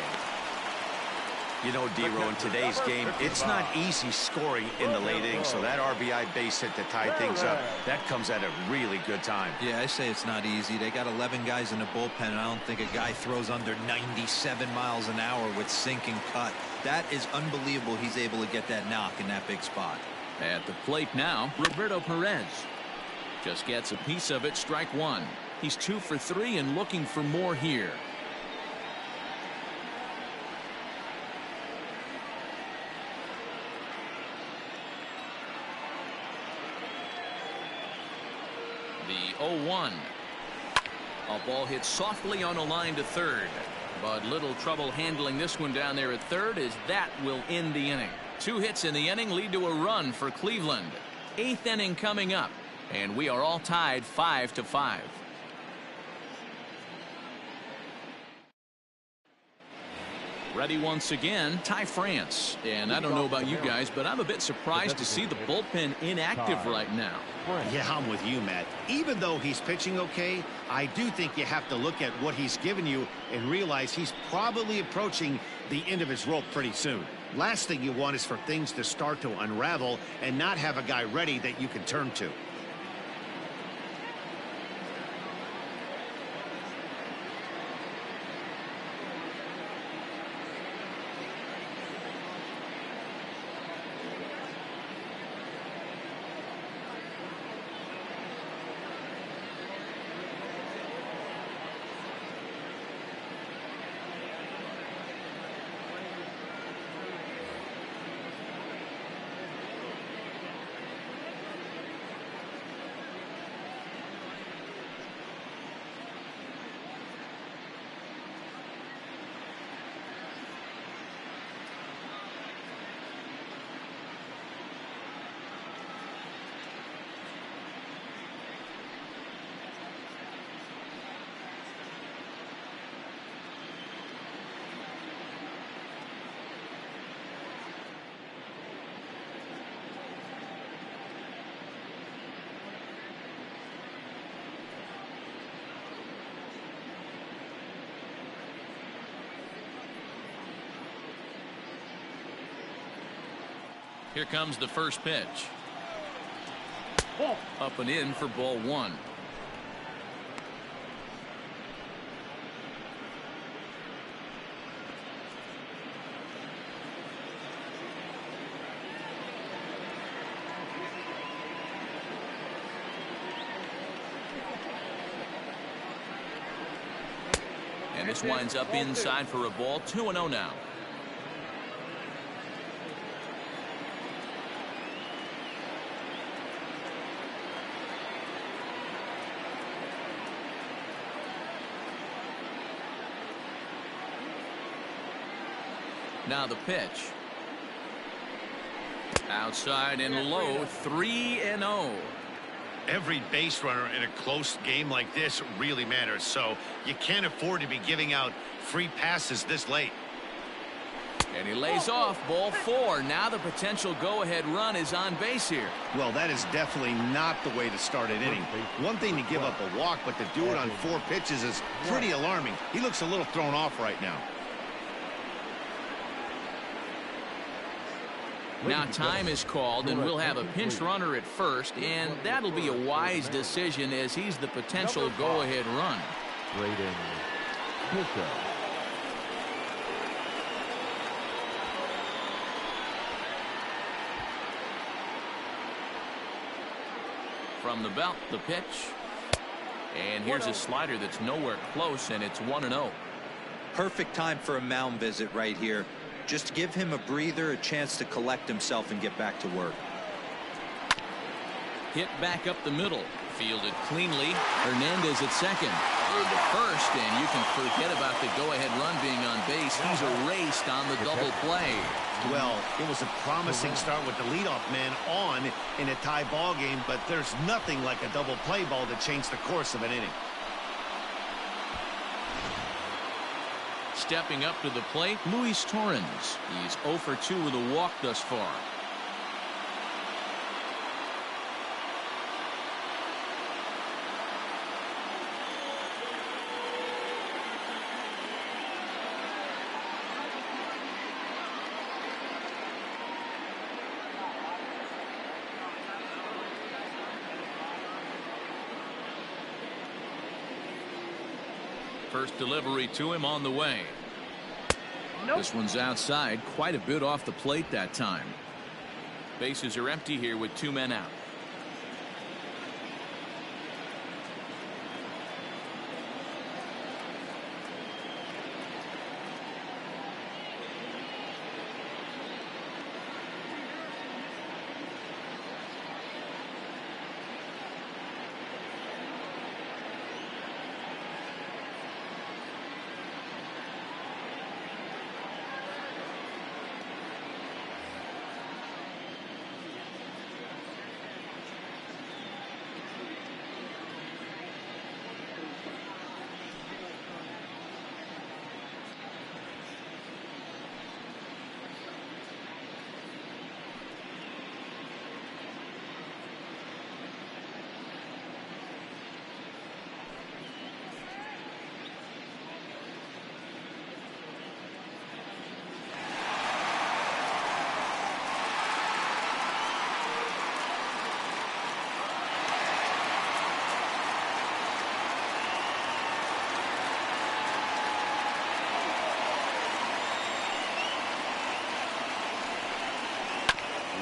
Speaker 3: You know, D-Row, in today's game, it's not easy scoring in the late innings, so that RBI base hit to tie things up, that comes at a really good time.
Speaker 7: Yeah, I say it's not easy. They got 11 guys in the bullpen, and I don't think a guy throws under 97 miles an hour with sink and cut. That is unbelievable. He's able to get that knock in that big spot.
Speaker 2: At the plate now, Roberto Perez. Just gets a piece of it, strike one. He's 2 for 3 and looking for more here. The 0-1. A ball hit softly on a line to third, but little trouble handling this one down there at third, as that will end the inning. 2 hits in the inning lead to a run for Cleveland. 8th inning coming up, and we are all tied 5-5. Ready once again, Ty France. And I don't know about you guys, but I'm a bit surprised to see the bullpen inactive right now.
Speaker 3: Yeah, I'm with you, Matt. Even though he's pitching okay, I do think you have to look at what he's given you and realize he's probably approaching the end of his rope pretty soon. Last thing you want is for things to start to unravel and not have a guy ready that you can turn to.
Speaker 2: Here comes the first pitch. Up and in for ball one. And this winds up inside for a ball. 2-0 now. Now the pitch. Outside and low, 3-0.
Speaker 3: Every base runner in a close game like this really matters, so you can't afford to be giving out free passes this late.
Speaker 2: And he lays off, ball 4. Now the potential go-ahead run is on base here.
Speaker 3: Well, that is definitely not the way to start an inning. One thing to give up a walk, but to do it on 4 pitches is pretty alarming. He looks a little thrown off right now.
Speaker 2: Now time is called, and we'll have a pinch runner at first, and that'll be a wise decision as he's the potential go-ahead run.
Speaker 1: Braden Bishop.
Speaker 2: From the belt, the pitch. And here's a slider that's nowhere close, and it's 1-0.
Speaker 5: Perfect time for a mound visit right here. Just give him a breather, a chance to collect himself and get back to work.
Speaker 2: Hit back up the middle. Fielded cleanly. Hernandez at second. On to first, and you can forget about the go-ahead run being on base. He's erased on the double play.
Speaker 3: Well, it was a promising start with the leadoff man on in a tie ball game, but there's nothing like a double play ball to change the course of an inning.
Speaker 2: Stepping up to the plate, Luis Torrens. He's 0 for 2 with a walk thus far. First delivery to him on the way. Nope. This one's outside, quite a bit off the plate that time. Bases are empty here with 2 men out.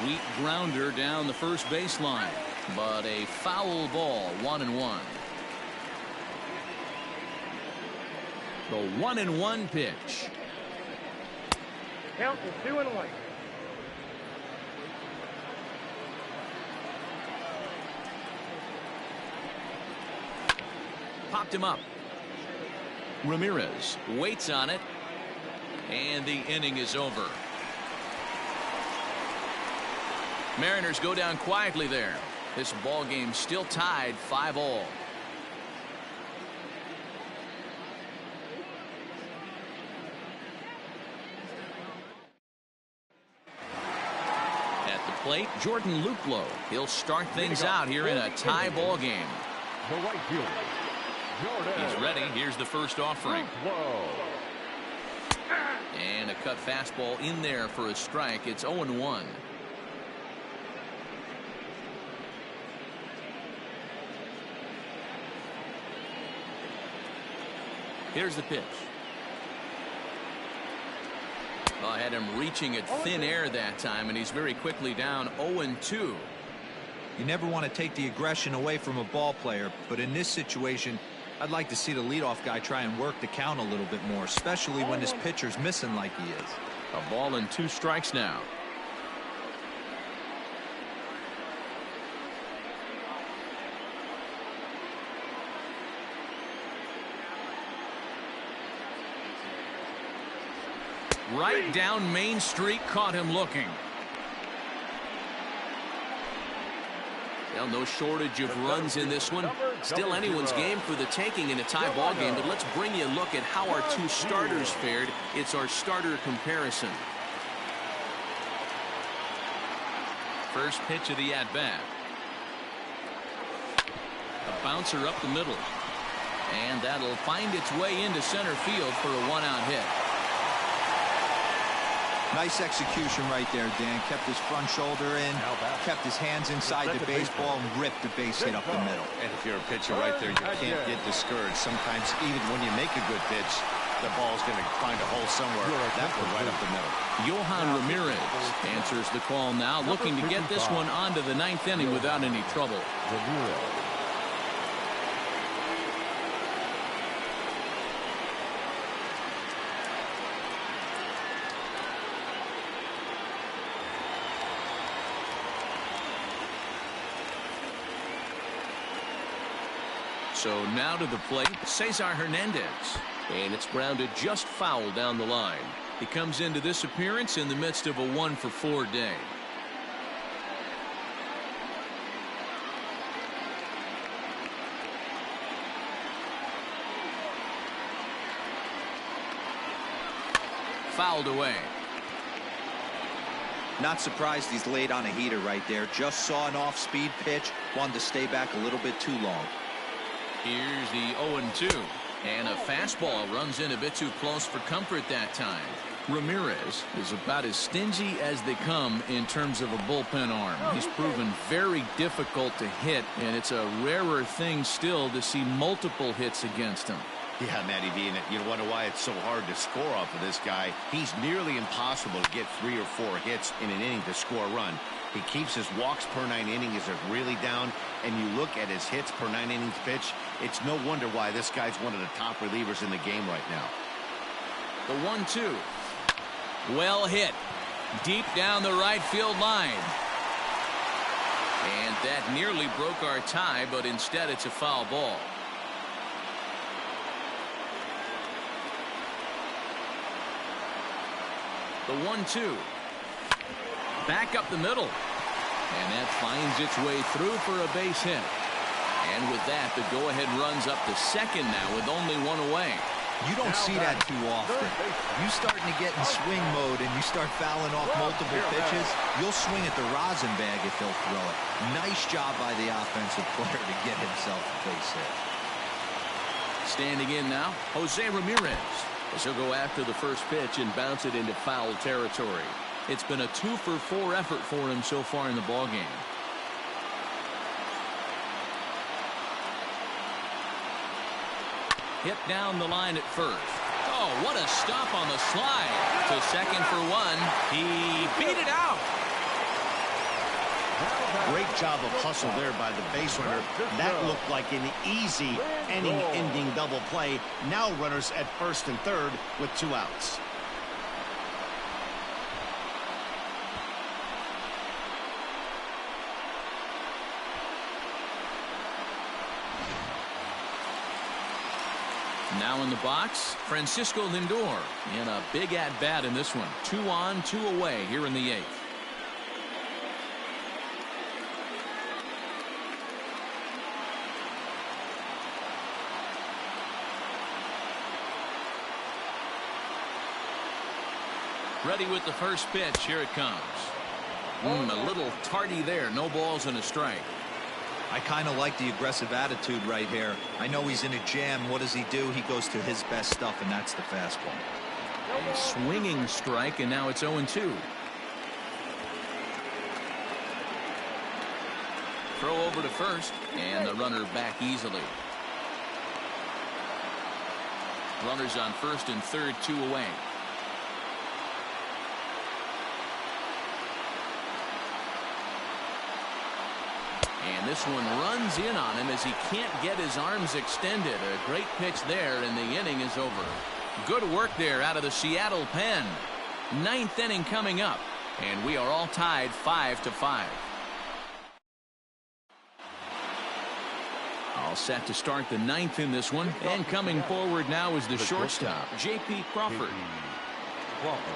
Speaker 2: Weak grounder down the first baseline, but a foul ball. 1-1. The 1-1 pitch.
Speaker 4: Count is 2-1.
Speaker 2: Popped him up. Ramirez waits on it, and the inning is over. Mariners go down quietly there. This ball game still tied 5-all. At the plate, Jordan Luplow. He'll start things out here in a tie ball game.
Speaker 1: The right fielder, Jordan.
Speaker 2: He's ready. Here's the first offering.
Speaker 1: Luplow.
Speaker 2: And a cut fastball in there for a strike. It's 0-1. Here's the pitch. Well, I had him reaching at thin air that time, and he's very quickly down 0-2.
Speaker 7: You never want to take the aggression away from a ball player, but in this situation, I'd like to see the leadoff guy try and work the count a little bit more, especially when this pitcher's missing like he is.
Speaker 2: A ball and 2 strikes now. Right down Main Street, caught him looking. Well, no shortage of runs in this one. Still anyone's game for the taking in a tie ball game, but let's bring you a look at how our two starters fared. It's our starter comparison. First pitch of the at-bat. A bouncer up the middle. And that'll find its way into center field for a one-out hit.
Speaker 5: Nice execution right there, Dan. Kept his front shoulder in, kept his hands inside the baseball, and ripped the base hit up the middle.
Speaker 3: And if you're a pitcher right there, you can't get discouraged. Sometimes even when you make a good pitch, the ball's going to find a hole somewhere. That one right up the middle.
Speaker 2: Johan Ramirez answers the call now, looking to get this one onto the ninth inning without any trouble. So now to the plate, Cesar Hernandez. And it's grounded just foul down the line. He comes into this appearance in the midst of a 1-for-4 day. Fouled away.
Speaker 5: Not surprised he's laid on a heater right there. Just saw an off-speed pitch. Wanted to stay back a little bit too long.
Speaker 2: Here's the 0-2. And a fastball runs in a bit too close for comfort that time. Ramirez is about as stingy as they come in terms of a bullpen arm. He's proven very difficult to hit, and it's a rarer thing still to see multiple hits against him.
Speaker 3: Yeah, Matty V, and you wonder why it's so hard to score off of this guy. He's nearly impossible to get 3 or 4 hits in an inning to score a run. He keeps his walks per 9 innings is really down, and you look at his hits per 9 innings pitch, it's no wonder why this guy's one of the top relievers in the game right now.
Speaker 2: The 1-2. Well hit. Deep down the right field line. And that nearly broke our tie, but instead it's a foul ball. The 1-2. Back up the middle. And that finds its way through for a base hit. And with that, the go-ahead runs up to second now with only one away.
Speaker 7: You don't see that too often. You starting to get in swing mode and you start fouling off multiple pitches, you'll swing at the rosin bag if he'll throw it. Nice job by the offensive player to get himself a base hit.
Speaker 2: Standing in now, Jose Ramirez. As he'll go after the first pitch and bounce it into foul territory. It's been a 2-for-4 effort for him so far in the ballgame. Hit down the line at first. Oh, what a stop on the slide. To second for one. He beat it out.
Speaker 3: Great job of hustle there by the base runner. That looked like an easy inning-ending double play. Now runners at first and third with 2 outs.
Speaker 2: Now in the box, Francisco Lindor in a big at-bat in this one. 2 on, 2 away here in the 8th. Ready with the first pitch. Here it comes. A little tardy there. No balls and a strike.
Speaker 7: I kind of like the aggressive attitude right here. I know he's in a jam. What does he do? He goes to his best stuff, and that's the fastball.
Speaker 2: A swinging strike, and now it's 0-2. Throw over to first, and the runner back easily. Runners on first and third, 2 away. And this one runs in on him as he can't get his arms extended. A great pitch there, and the inning is over. Good work there out of the Seattle pen. 9th inning coming up, and we are all tied 5-5. All set to start the 9th in this one, and coming forward now is the shortstop, J.P. Crawford.
Speaker 1: Crawford.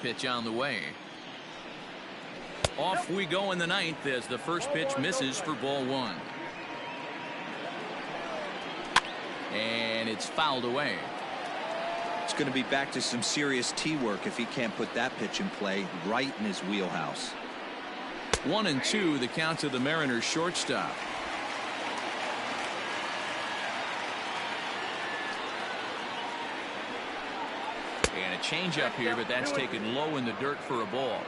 Speaker 2: Pitch on the way. Off we go in the ninth as the first pitch misses for ball one. And it's fouled away.
Speaker 5: It's going to be back to some serious tee work if he can't put that pitch in play right in his wheelhouse.
Speaker 2: 1-2 the count to the Mariners shortstop. And a changeup here, but that's taken low in the dirt for a ball.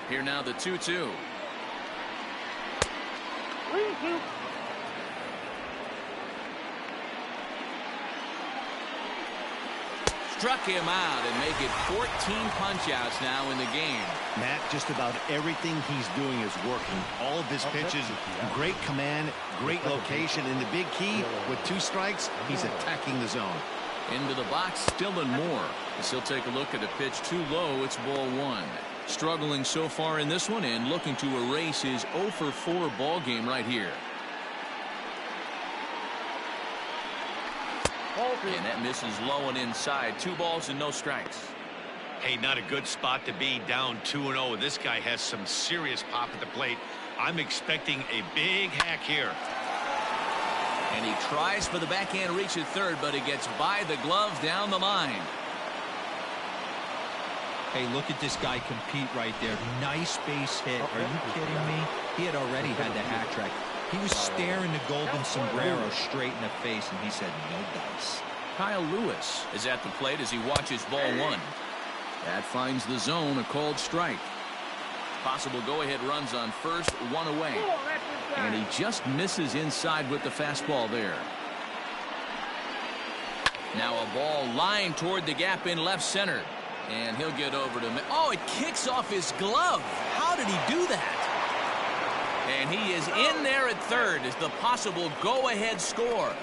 Speaker 2: Here now the 2-2. Struck him out and make it 14 punch-outs now in the game.
Speaker 3: Matt, just about everything he's doing is working. All of his pitches, great command, great location, and the big key, with 2 strikes, he's attacking the zone.
Speaker 2: Into the box, still and more. As he'll take a look at a pitch too low, it's ball one. Struggling so far in this one and looking to erase his 0 for 4 ball game right here. And that misses low and inside. 2 balls and no strikes.
Speaker 3: Hey, not a good spot to be, down 2-0. This guy has some serious pop at the plate. I'm expecting a big hack here.
Speaker 2: And he tries for the backhand reach at third, but it gets by the glove down the line.
Speaker 7: Hey, look at this guy compete right there. Nice base hit. Are you kidding me? He had already had the hat trick. He was staring the golden sombrero straight in the face, and he said, no dice.
Speaker 2: Kyle Lewis is at the plate as he watches ball one. That finds the zone, a called strike. Possible go-ahead runs on first, one away. And he just misses inside with the fastball there. Now a ball lined toward the gap in left center. And he'll get over to... Oh, it kicks off his glove. How did he do that? And he is in there at third as the possible go-ahead score.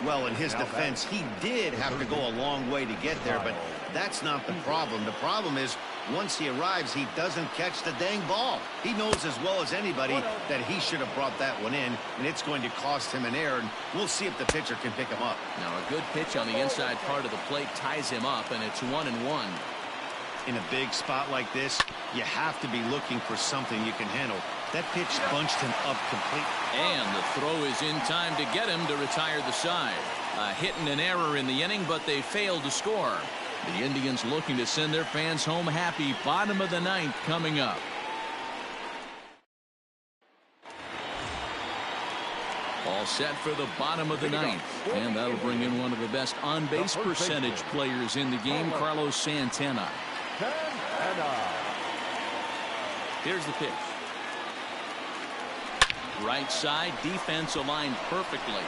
Speaker 3: Well, in his defense, he did have to go a long way to get there, but that's not the problem. The problem is once he arrives, he doesn't catch the dang ball. He knows as well as anybody that he should have brought that one in, and it's going to cost him an error, and we'll see if the pitcher can pick him up.
Speaker 2: Now a good pitch on the inside part of the plate ties him up, and it's 1-1.
Speaker 3: In a big spot like this, you have to be looking for something you can handle. That pitch bunched him up completely.
Speaker 2: And the throw is in time to get him to retire the side. A hit and an error in the inning, but they failed to score. The Indians looking to send their fans home happy. Bottom of the ninth coming up. All set for the bottom of the ninth. And that'll bring in one of the best on-base percentage players in the game, Carlos Santana. Here's the pitch. Right side, defense aligned perfectly.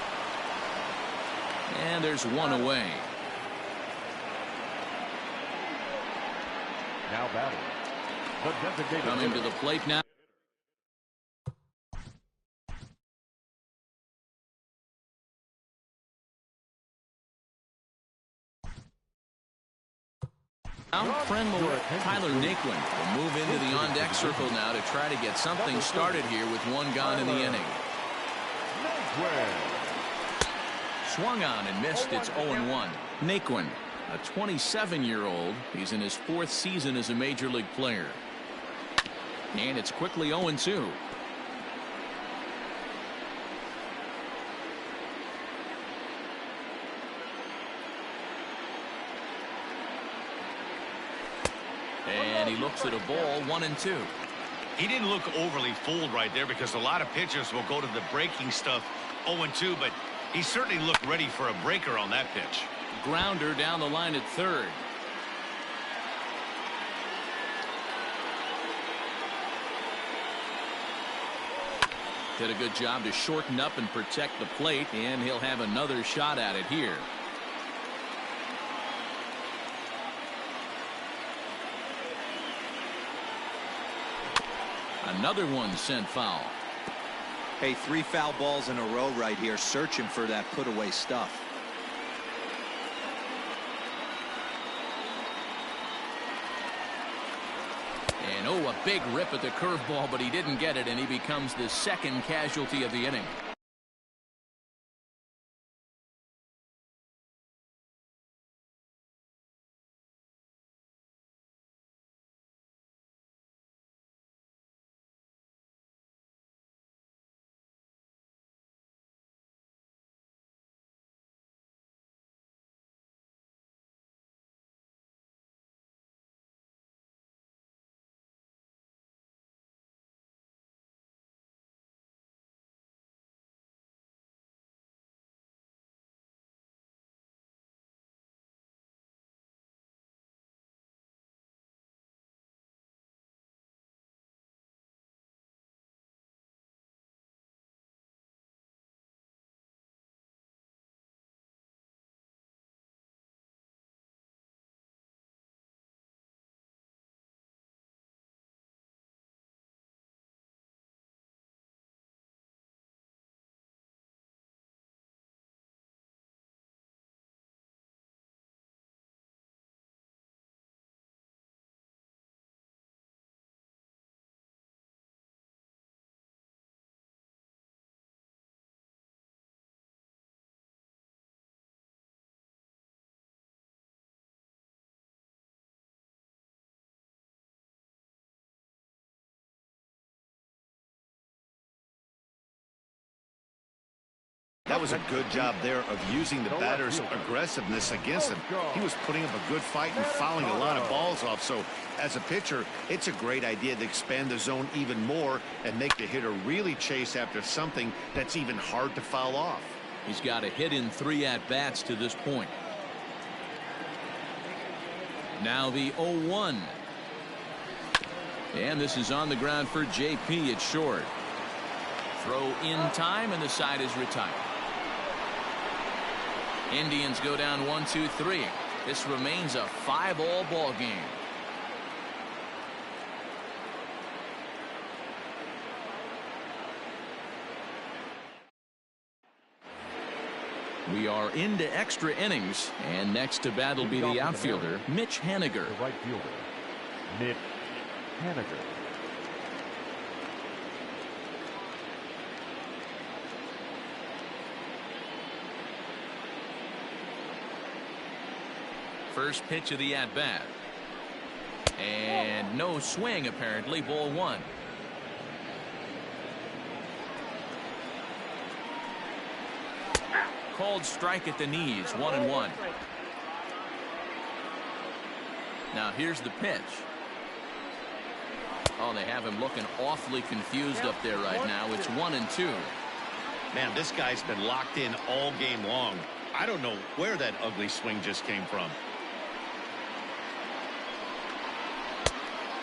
Speaker 2: And there's one away.
Speaker 1: Now batting. The designated
Speaker 2: coming to the plate now. Friendly Tyler Naquin will move into the on-deck circle now to try to get something started here with one gone in the inning. Swung on and missed. It's 0-1. Naquin, a 27-year-old. He's in his fourth season as a major league player. And it's quickly 0-2. And he looks at a ball, 1-2.
Speaker 3: He didn't look overly fooled right there because a lot of pitchers will go to the breaking stuff 0-2, but he certainly looked ready for a breaker on that pitch.
Speaker 2: Grounder down the line at third. Did a good job to shorten up and protect the plate, and he'll have another shot at it here. Another one sent foul.
Speaker 5: Hey, 3 foul balls in a row right here, searching for that put away stuff.
Speaker 2: And oh, a big rip at the curveball, but he didn't get it, and he becomes the second casualty of the inning.
Speaker 3: That was a good job there of using the batter's aggressiveness against him. He was putting up a good fight and fouling a lot of balls off. So as a pitcher, it's a great idea to expand the zone even more and make the hitter really chase after something that's even hard to foul off.
Speaker 2: He's got a hit in 3 at-bats to this point. Now the 0-1. And this is on the ground for JP. It's short. Throw in time, and the side is retired. Indians go down 1-2-3. This remains a 5-all ball game. We are into extra innings, and next to bat will be the outfielder, Mitch Haniger.
Speaker 1: The right fielder, Mitch Haniger.
Speaker 2: First pitch of the at-bat. And no swing, apparently. Ball 1. Called strike at the knees. 1-1. Now here's the pitch. Oh, they have him looking awfully confused up there right now. It's 1-2.
Speaker 3: Man, this guy's been locked in all game long. I don't know where that ugly swing just came from.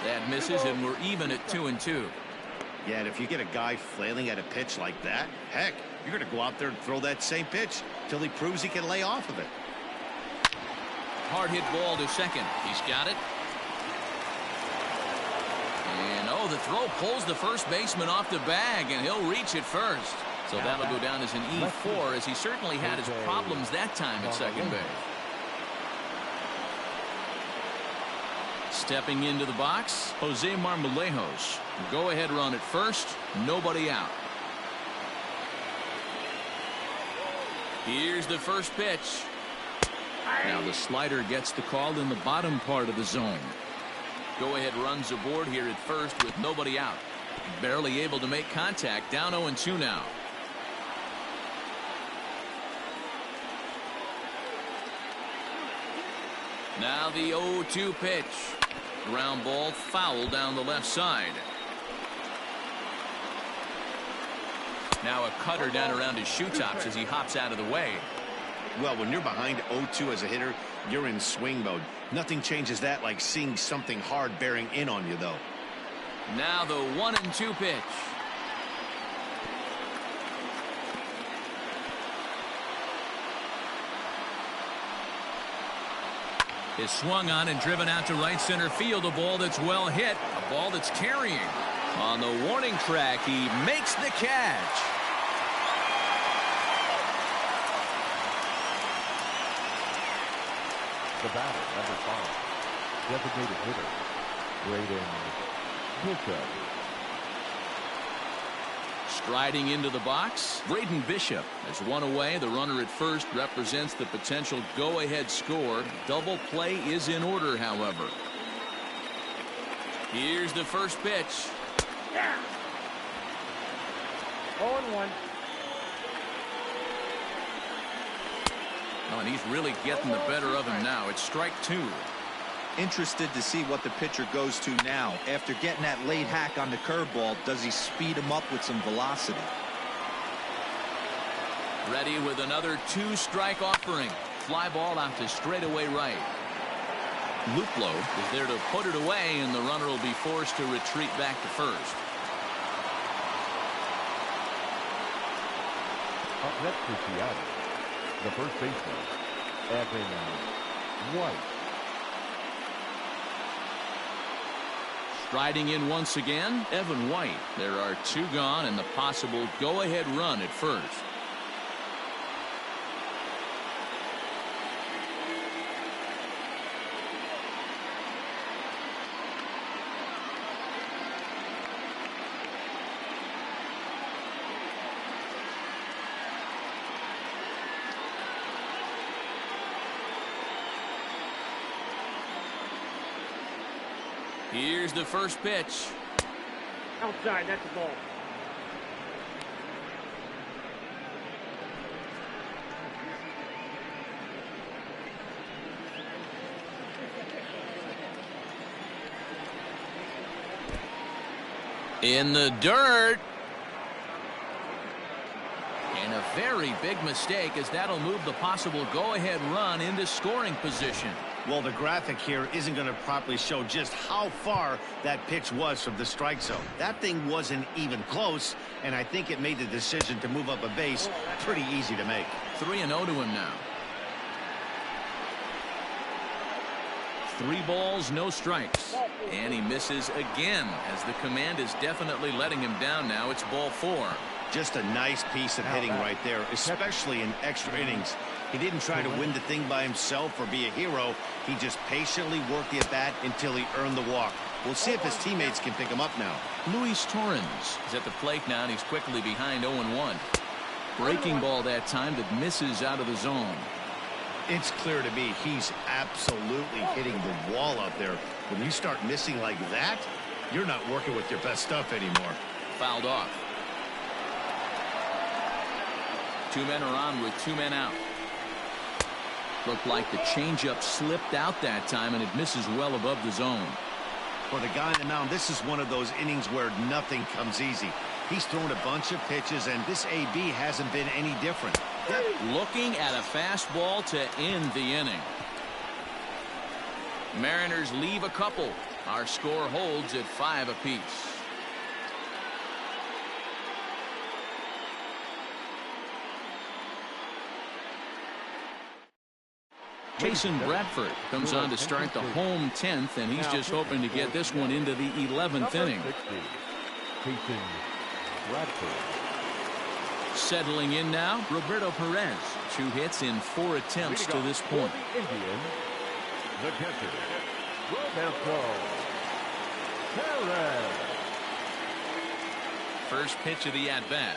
Speaker 2: That misses, and we're even at 2-2.
Speaker 3: Yeah, and if you get a guy flailing at a pitch like that, heck, you're going to go out there and throw that same pitch till he proves he can lay off of it.
Speaker 2: Hard hit ball to second. He's got it. And oh, the throw pulls the first baseman off the bag, and he'll reach it first. So that'll go down as an E4, as he certainly had his problems that time at second base. Stepping into the box, Jose Marmolejos. Go ahead run at first. Nobody out. Here's the first pitch. Now the slider gets the call in the bottom part of the zone. Go ahead runs aboard here at first with nobody out. Barely able to make contact. Down 0-2 now. Now the 0-2 pitch. Ground ball foul down the left side. Now a cutter down around his shoe tops as he hops out of the way.
Speaker 3: Well, when you're behind 0-2 as a hitter, you're in swing mode. Nothing changes that like seeing something hard bearing in on you, though.
Speaker 2: Now the 1-2 pitch. Is swung on and driven out to right center field. A ball that's well hit. A ball that's carrying. On the warning track, he makes the catch.
Speaker 1: The batter, number 5, designated hitter, Braden Bishop.
Speaker 2: Striding into the box, Braden Bishop has one away. The runner at first represents the potential go-ahead score. Double play is in order, however. Here's the first pitch.
Speaker 4: 0-1.
Speaker 2: Oh, and he's really getting the better of him now. It's strike 2.
Speaker 5: Interested to see what the pitcher goes to now. After getting that late hack on the curveball, does he speed him up with some velocity?
Speaker 2: Ready with another 2-strike offering. Fly ball out to straightaway right. Luplow is there to put it away, and the runner will be forced to retreat back to first.
Speaker 1: Up next for Seattle, the first baseman, Evan White.
Speaker 2: Striding in once again, Evan White. There are 2 gone and the possible go-ahead run at first. Here's the first pitch.
Speaker 4: Outside, that's the ball.
Speaker 2: In the dirt. And a very big mistake, as that'll move the possible go-ahead run into scoring position.
Speaker 3: Well, the graphic here isn't going to properly show just how far that pitch was from the strike zone. That thing wasn't even close, and I think it made the decision to move up a base pretty easy to make.
Speaker 2: 3-0 to him now. 3 balls, no strikes. And he misses again, as the command is definitely letting him down now. It's ball 4.
Speaker 3: Just a nice piece of hitting right there, especially in extra innings. He didn't try to win the thing by himself or be a hero. He just patiently worked the at-bat until he earned the walk. We'll see if his teammates can pick him up now.
Speaker 2: Luis Torrens is at the plate now, and he's quickly behind 0-1. Breaking ball that time that misses out of the zone.
Speaker 3: It's clear to me he's absolutely hitting the wall out there. When you start missing like that, you're not working with your best stuff anymore.
Speaker 2: Fouled off. 2 men are on with 2 men out. Looked like the changeup slipped out that time, and it misses well above the zone.
Speaker 3: For the guy on the mound, this is one of those innings where nothing comes easy. He's thrown a bunch of pitches, and this AB hasn't been any different.
Speaker 2: Looking at a fastball to end the inning. Mariners leave a couple. Our score holds at 5 apiece. Jason Bradford comes on to start the home 10th, and he's just hoping to get this one into the 11th inning.
Speaker 1: Jason Bradford.
Speaker 2: Settling in now, Roberto Perez. 2 hits in 4 attempts to this point.
Speaker 1: The Indian, the catcher, Roberto Perez.
Speaker 2: First pitch of the at-bat.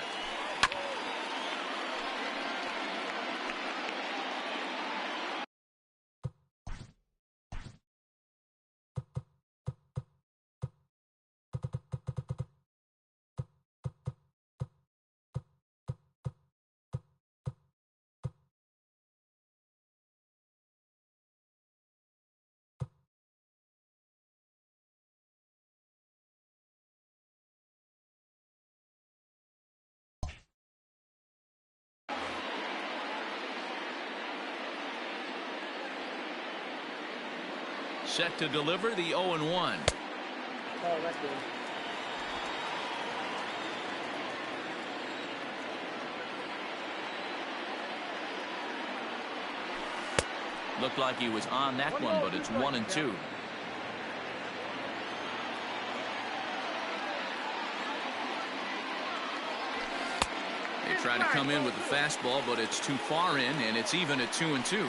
Speaker 2: Set to deliver the 0-1.
Speaker 4: Oh, that's good.
Speaker 2: Looked like he was on that one, but it's 1-2. They try to come in with the fastball, but it's too far in, and it's even at 2-2.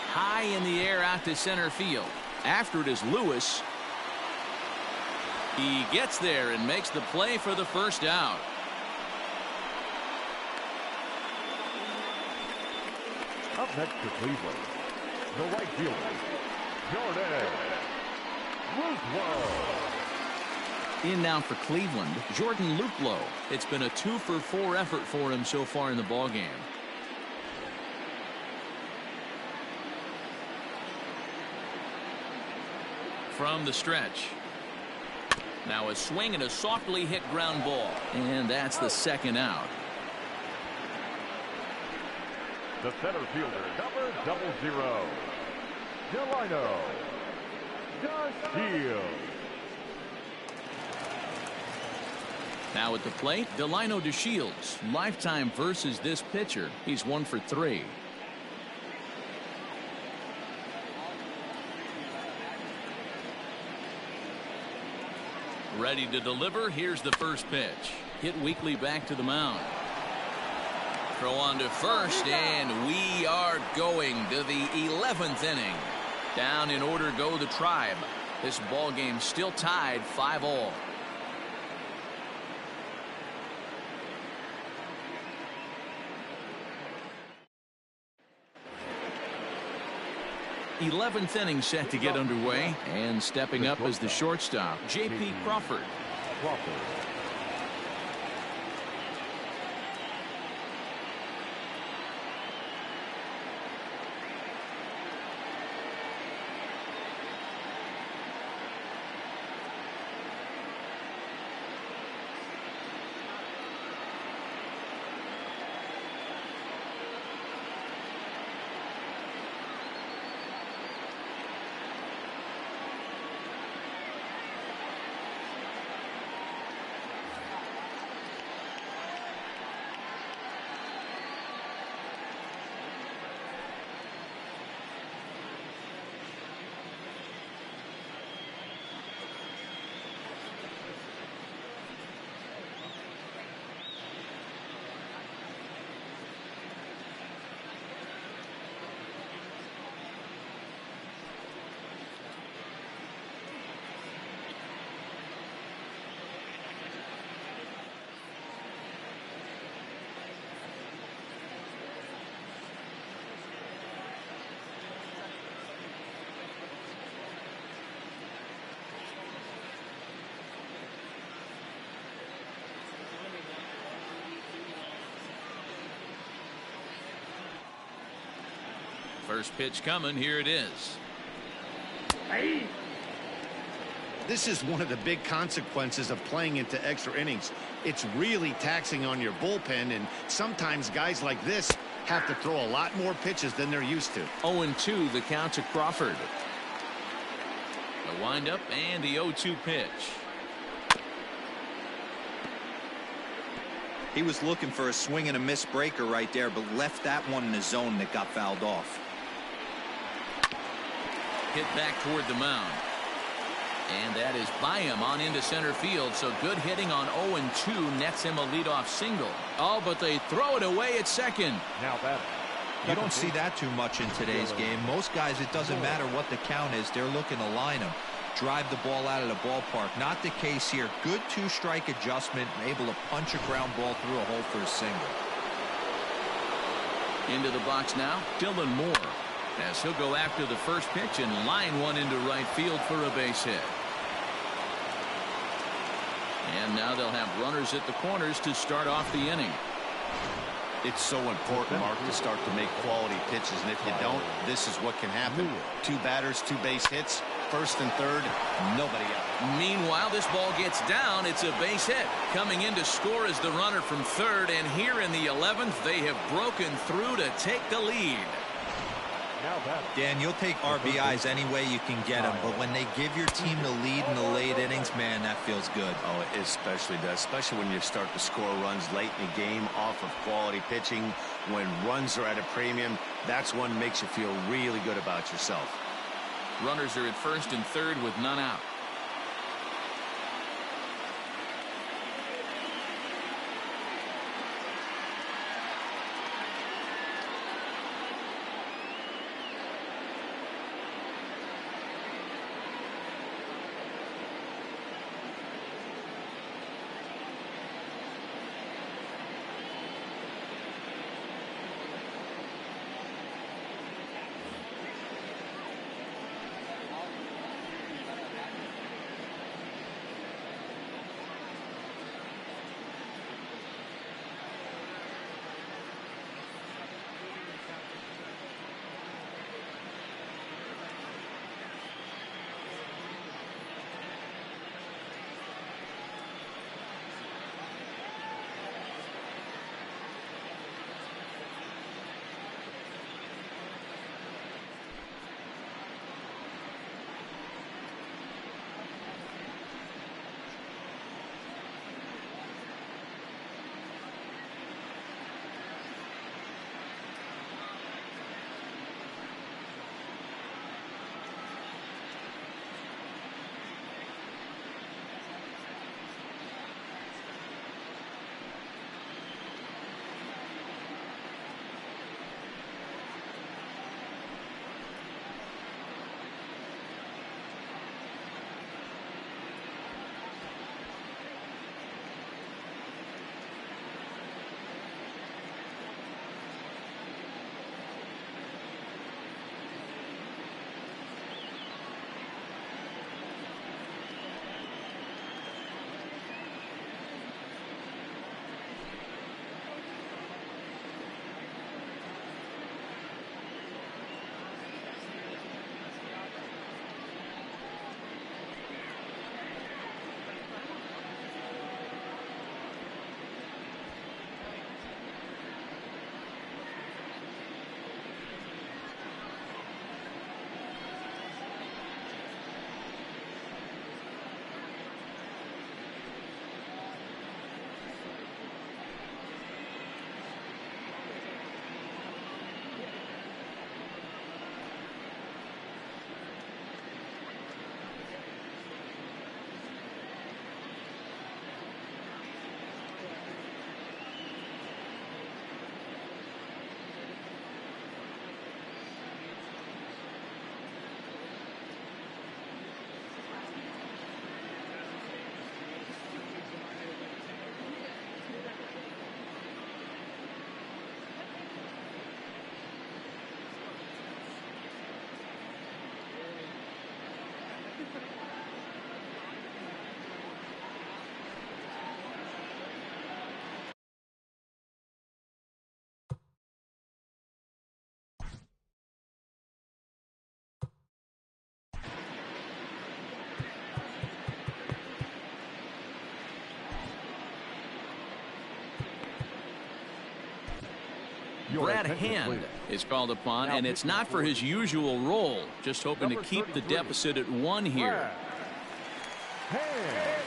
Speaker 2: High in the air out to center field. After it is Lewis. He gets there and makes the play for the first out.
Speaker 1: Up next for Cleveland, the right fielder, Jordan Luplow.
Speaker 2: In now for Cleveland, Jordan Luplow. It's been a 2-for-4 effort for him so far in the ballgame. From the stretch. Now a swing and a softly hit ground ball. And that's the second out.
Speaker 1: The center fielder, number 00, Delino DeShields.
Speaker 2: Now at the plate, Delino DeShields. Lifetime versus this pitcher. He's 1 for 3. Ready to deliver. Here's the first pitch. Hit weakly back to the mound. Throw on to first, and we are going to the 11th inning. Down in order go the Tribe. This ball game still tied 5-all. th inning set to get underway, and stepping up as the shortstop, J.P. Crawford. First pitch coming. Here it is.
Speaker 3: This is one of the big consequences of playing into extra innings. It's really taxing on your bullpen, and sometimes guys like this have to throw a lot more pitches than they're used to.
Speaker 2: 0-2 the count to Crawford. The windup and the 0-2 pitch.
Speaker 5: He was looking for a swing and a miss breaker right there, but left that one in the zone that got fouled off.
Speaker 2: Hit back toward the mound. And that is by him on into center field. So good hitting on 0-2 nets him a leadoff single. Oh, but they throw it away at second.
Speaker 1: Now that
Speaker 7: You don't see that too much in today's game. Most guys, it doesn't matter what the count is. They're looking to line them, drive the ball out of the ballpark. Not the case here. Good two-strike adjustment, able to punch a ground ball through a hole for a single.
Speaker 2: Into the box now, Dylan Moore, as he'll go after the first pitch and line one into right field for a base hit. And now they'll have runners at the corners to start off the inning.
Speaker 3: It's so important, Mark, to start to make quality pitches, and if you don't, this is what can happen. Two batters, two base hits, first and third, nobody out.
Speaker 2: Meanwhile, this ball gets down. It's a base hit. Coming in to score is the runner from third, and here in the 11th, they have broken through to take the lead.
Speaker 7: Dan, you'll take RBIs any way you can get them, but when they give your team the lead in the late innings, man, that feels good.
Speaker 3: Oh, it especially does, especially when you start to score runs late in the game off of quality pitching. When runs are at a premium, that's one makes you feel really good about yourself.
Speaker 2: Runners are at first and third with none out. Brad Hand is called upon, and it's not for his usual role. Just hoping to keep the deficit at 1 here.
Speaker 1: Hand.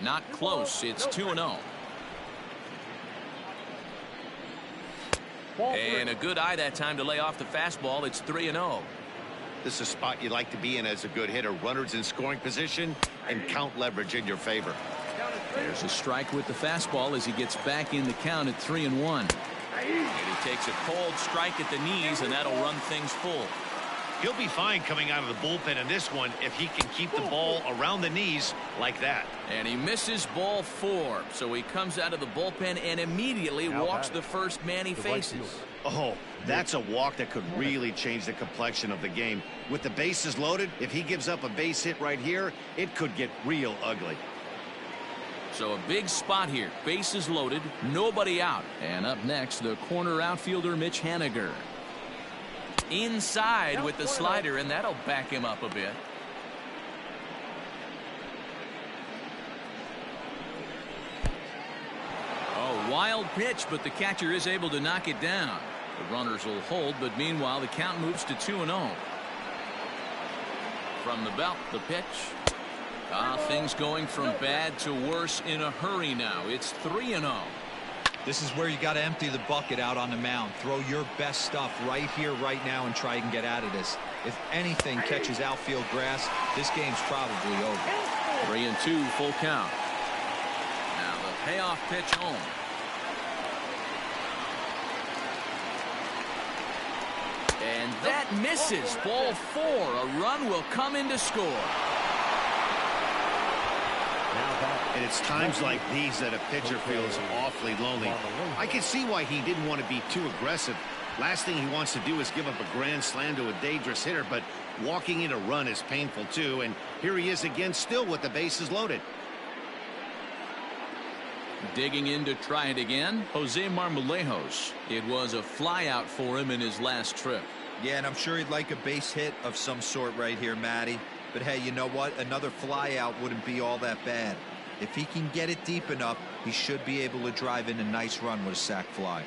Speaker 2: Not close. It's 2-0. And a good eye that time to lay off the fastball. It's 3-0.
Speaker 3: This is a spot you like to be in as a good hitter. Runners in scoring position and count leverage in your favor.
Speaker 2: There's a strike with the fastball as he gets back in the count at 3-1. And he takes a cold strike at the knees, and that'll run things full.
Speaker 3: He'll be fine coming out of the bullpen in this one if he can keep the ball around the knees like that.
Speaker 2: And he misses ball 4, so he comes out of the bullpen and immediately walks the first man he faces.
Speaker 3: Oh, that's a walk that could really change the complexion of the game. With the bases loaded, if he gives up a base hit right here, it could get real ugly.
Speaker 2: So a big spot here. Bases loaded, nobody out. And up next, the corner outfielder Mitch Haniger. Inside with the slider, and that'll back him up a bit. Oh, wild pitch, but the catcher is able to knock it down. The runners will hold, but meanwhile the count moves to 2-0. From the belt, the pitch. Things going from bad to worse in a hurry now. It's 3-0.
Speaker 7: This is where you got to empty the bucket out on the mound. Throw your best stuff right here, right now, and try and get out of this. If anything catches outfield grass, this game's probably over.
Speaker 2: 3-2, full count. Now the payoff pitch home. And that misses. Ball 4. A run will come in to score.
Speaker 3: And it's times like these that a pitcher feels awfully lonely. I can see why he didn't want to be too aggressive. Last thing he wants to do is give up a grand slam to a dangerous hitter, but walking in a run is painful too. And here he is again, still with the bases loaded.
Speaker 2: Digging in to try it again, Jose Marmolejos. It was a fly out for him in his last trip.
Speaker 7: Yeah, and I'm sure he'd like a base hit of some sort right here, Matty. But hey, you know what? Another fly out wouldn't be all that bad. If he can get it deep enough, he should be able to drive in a nice run with a sac fly.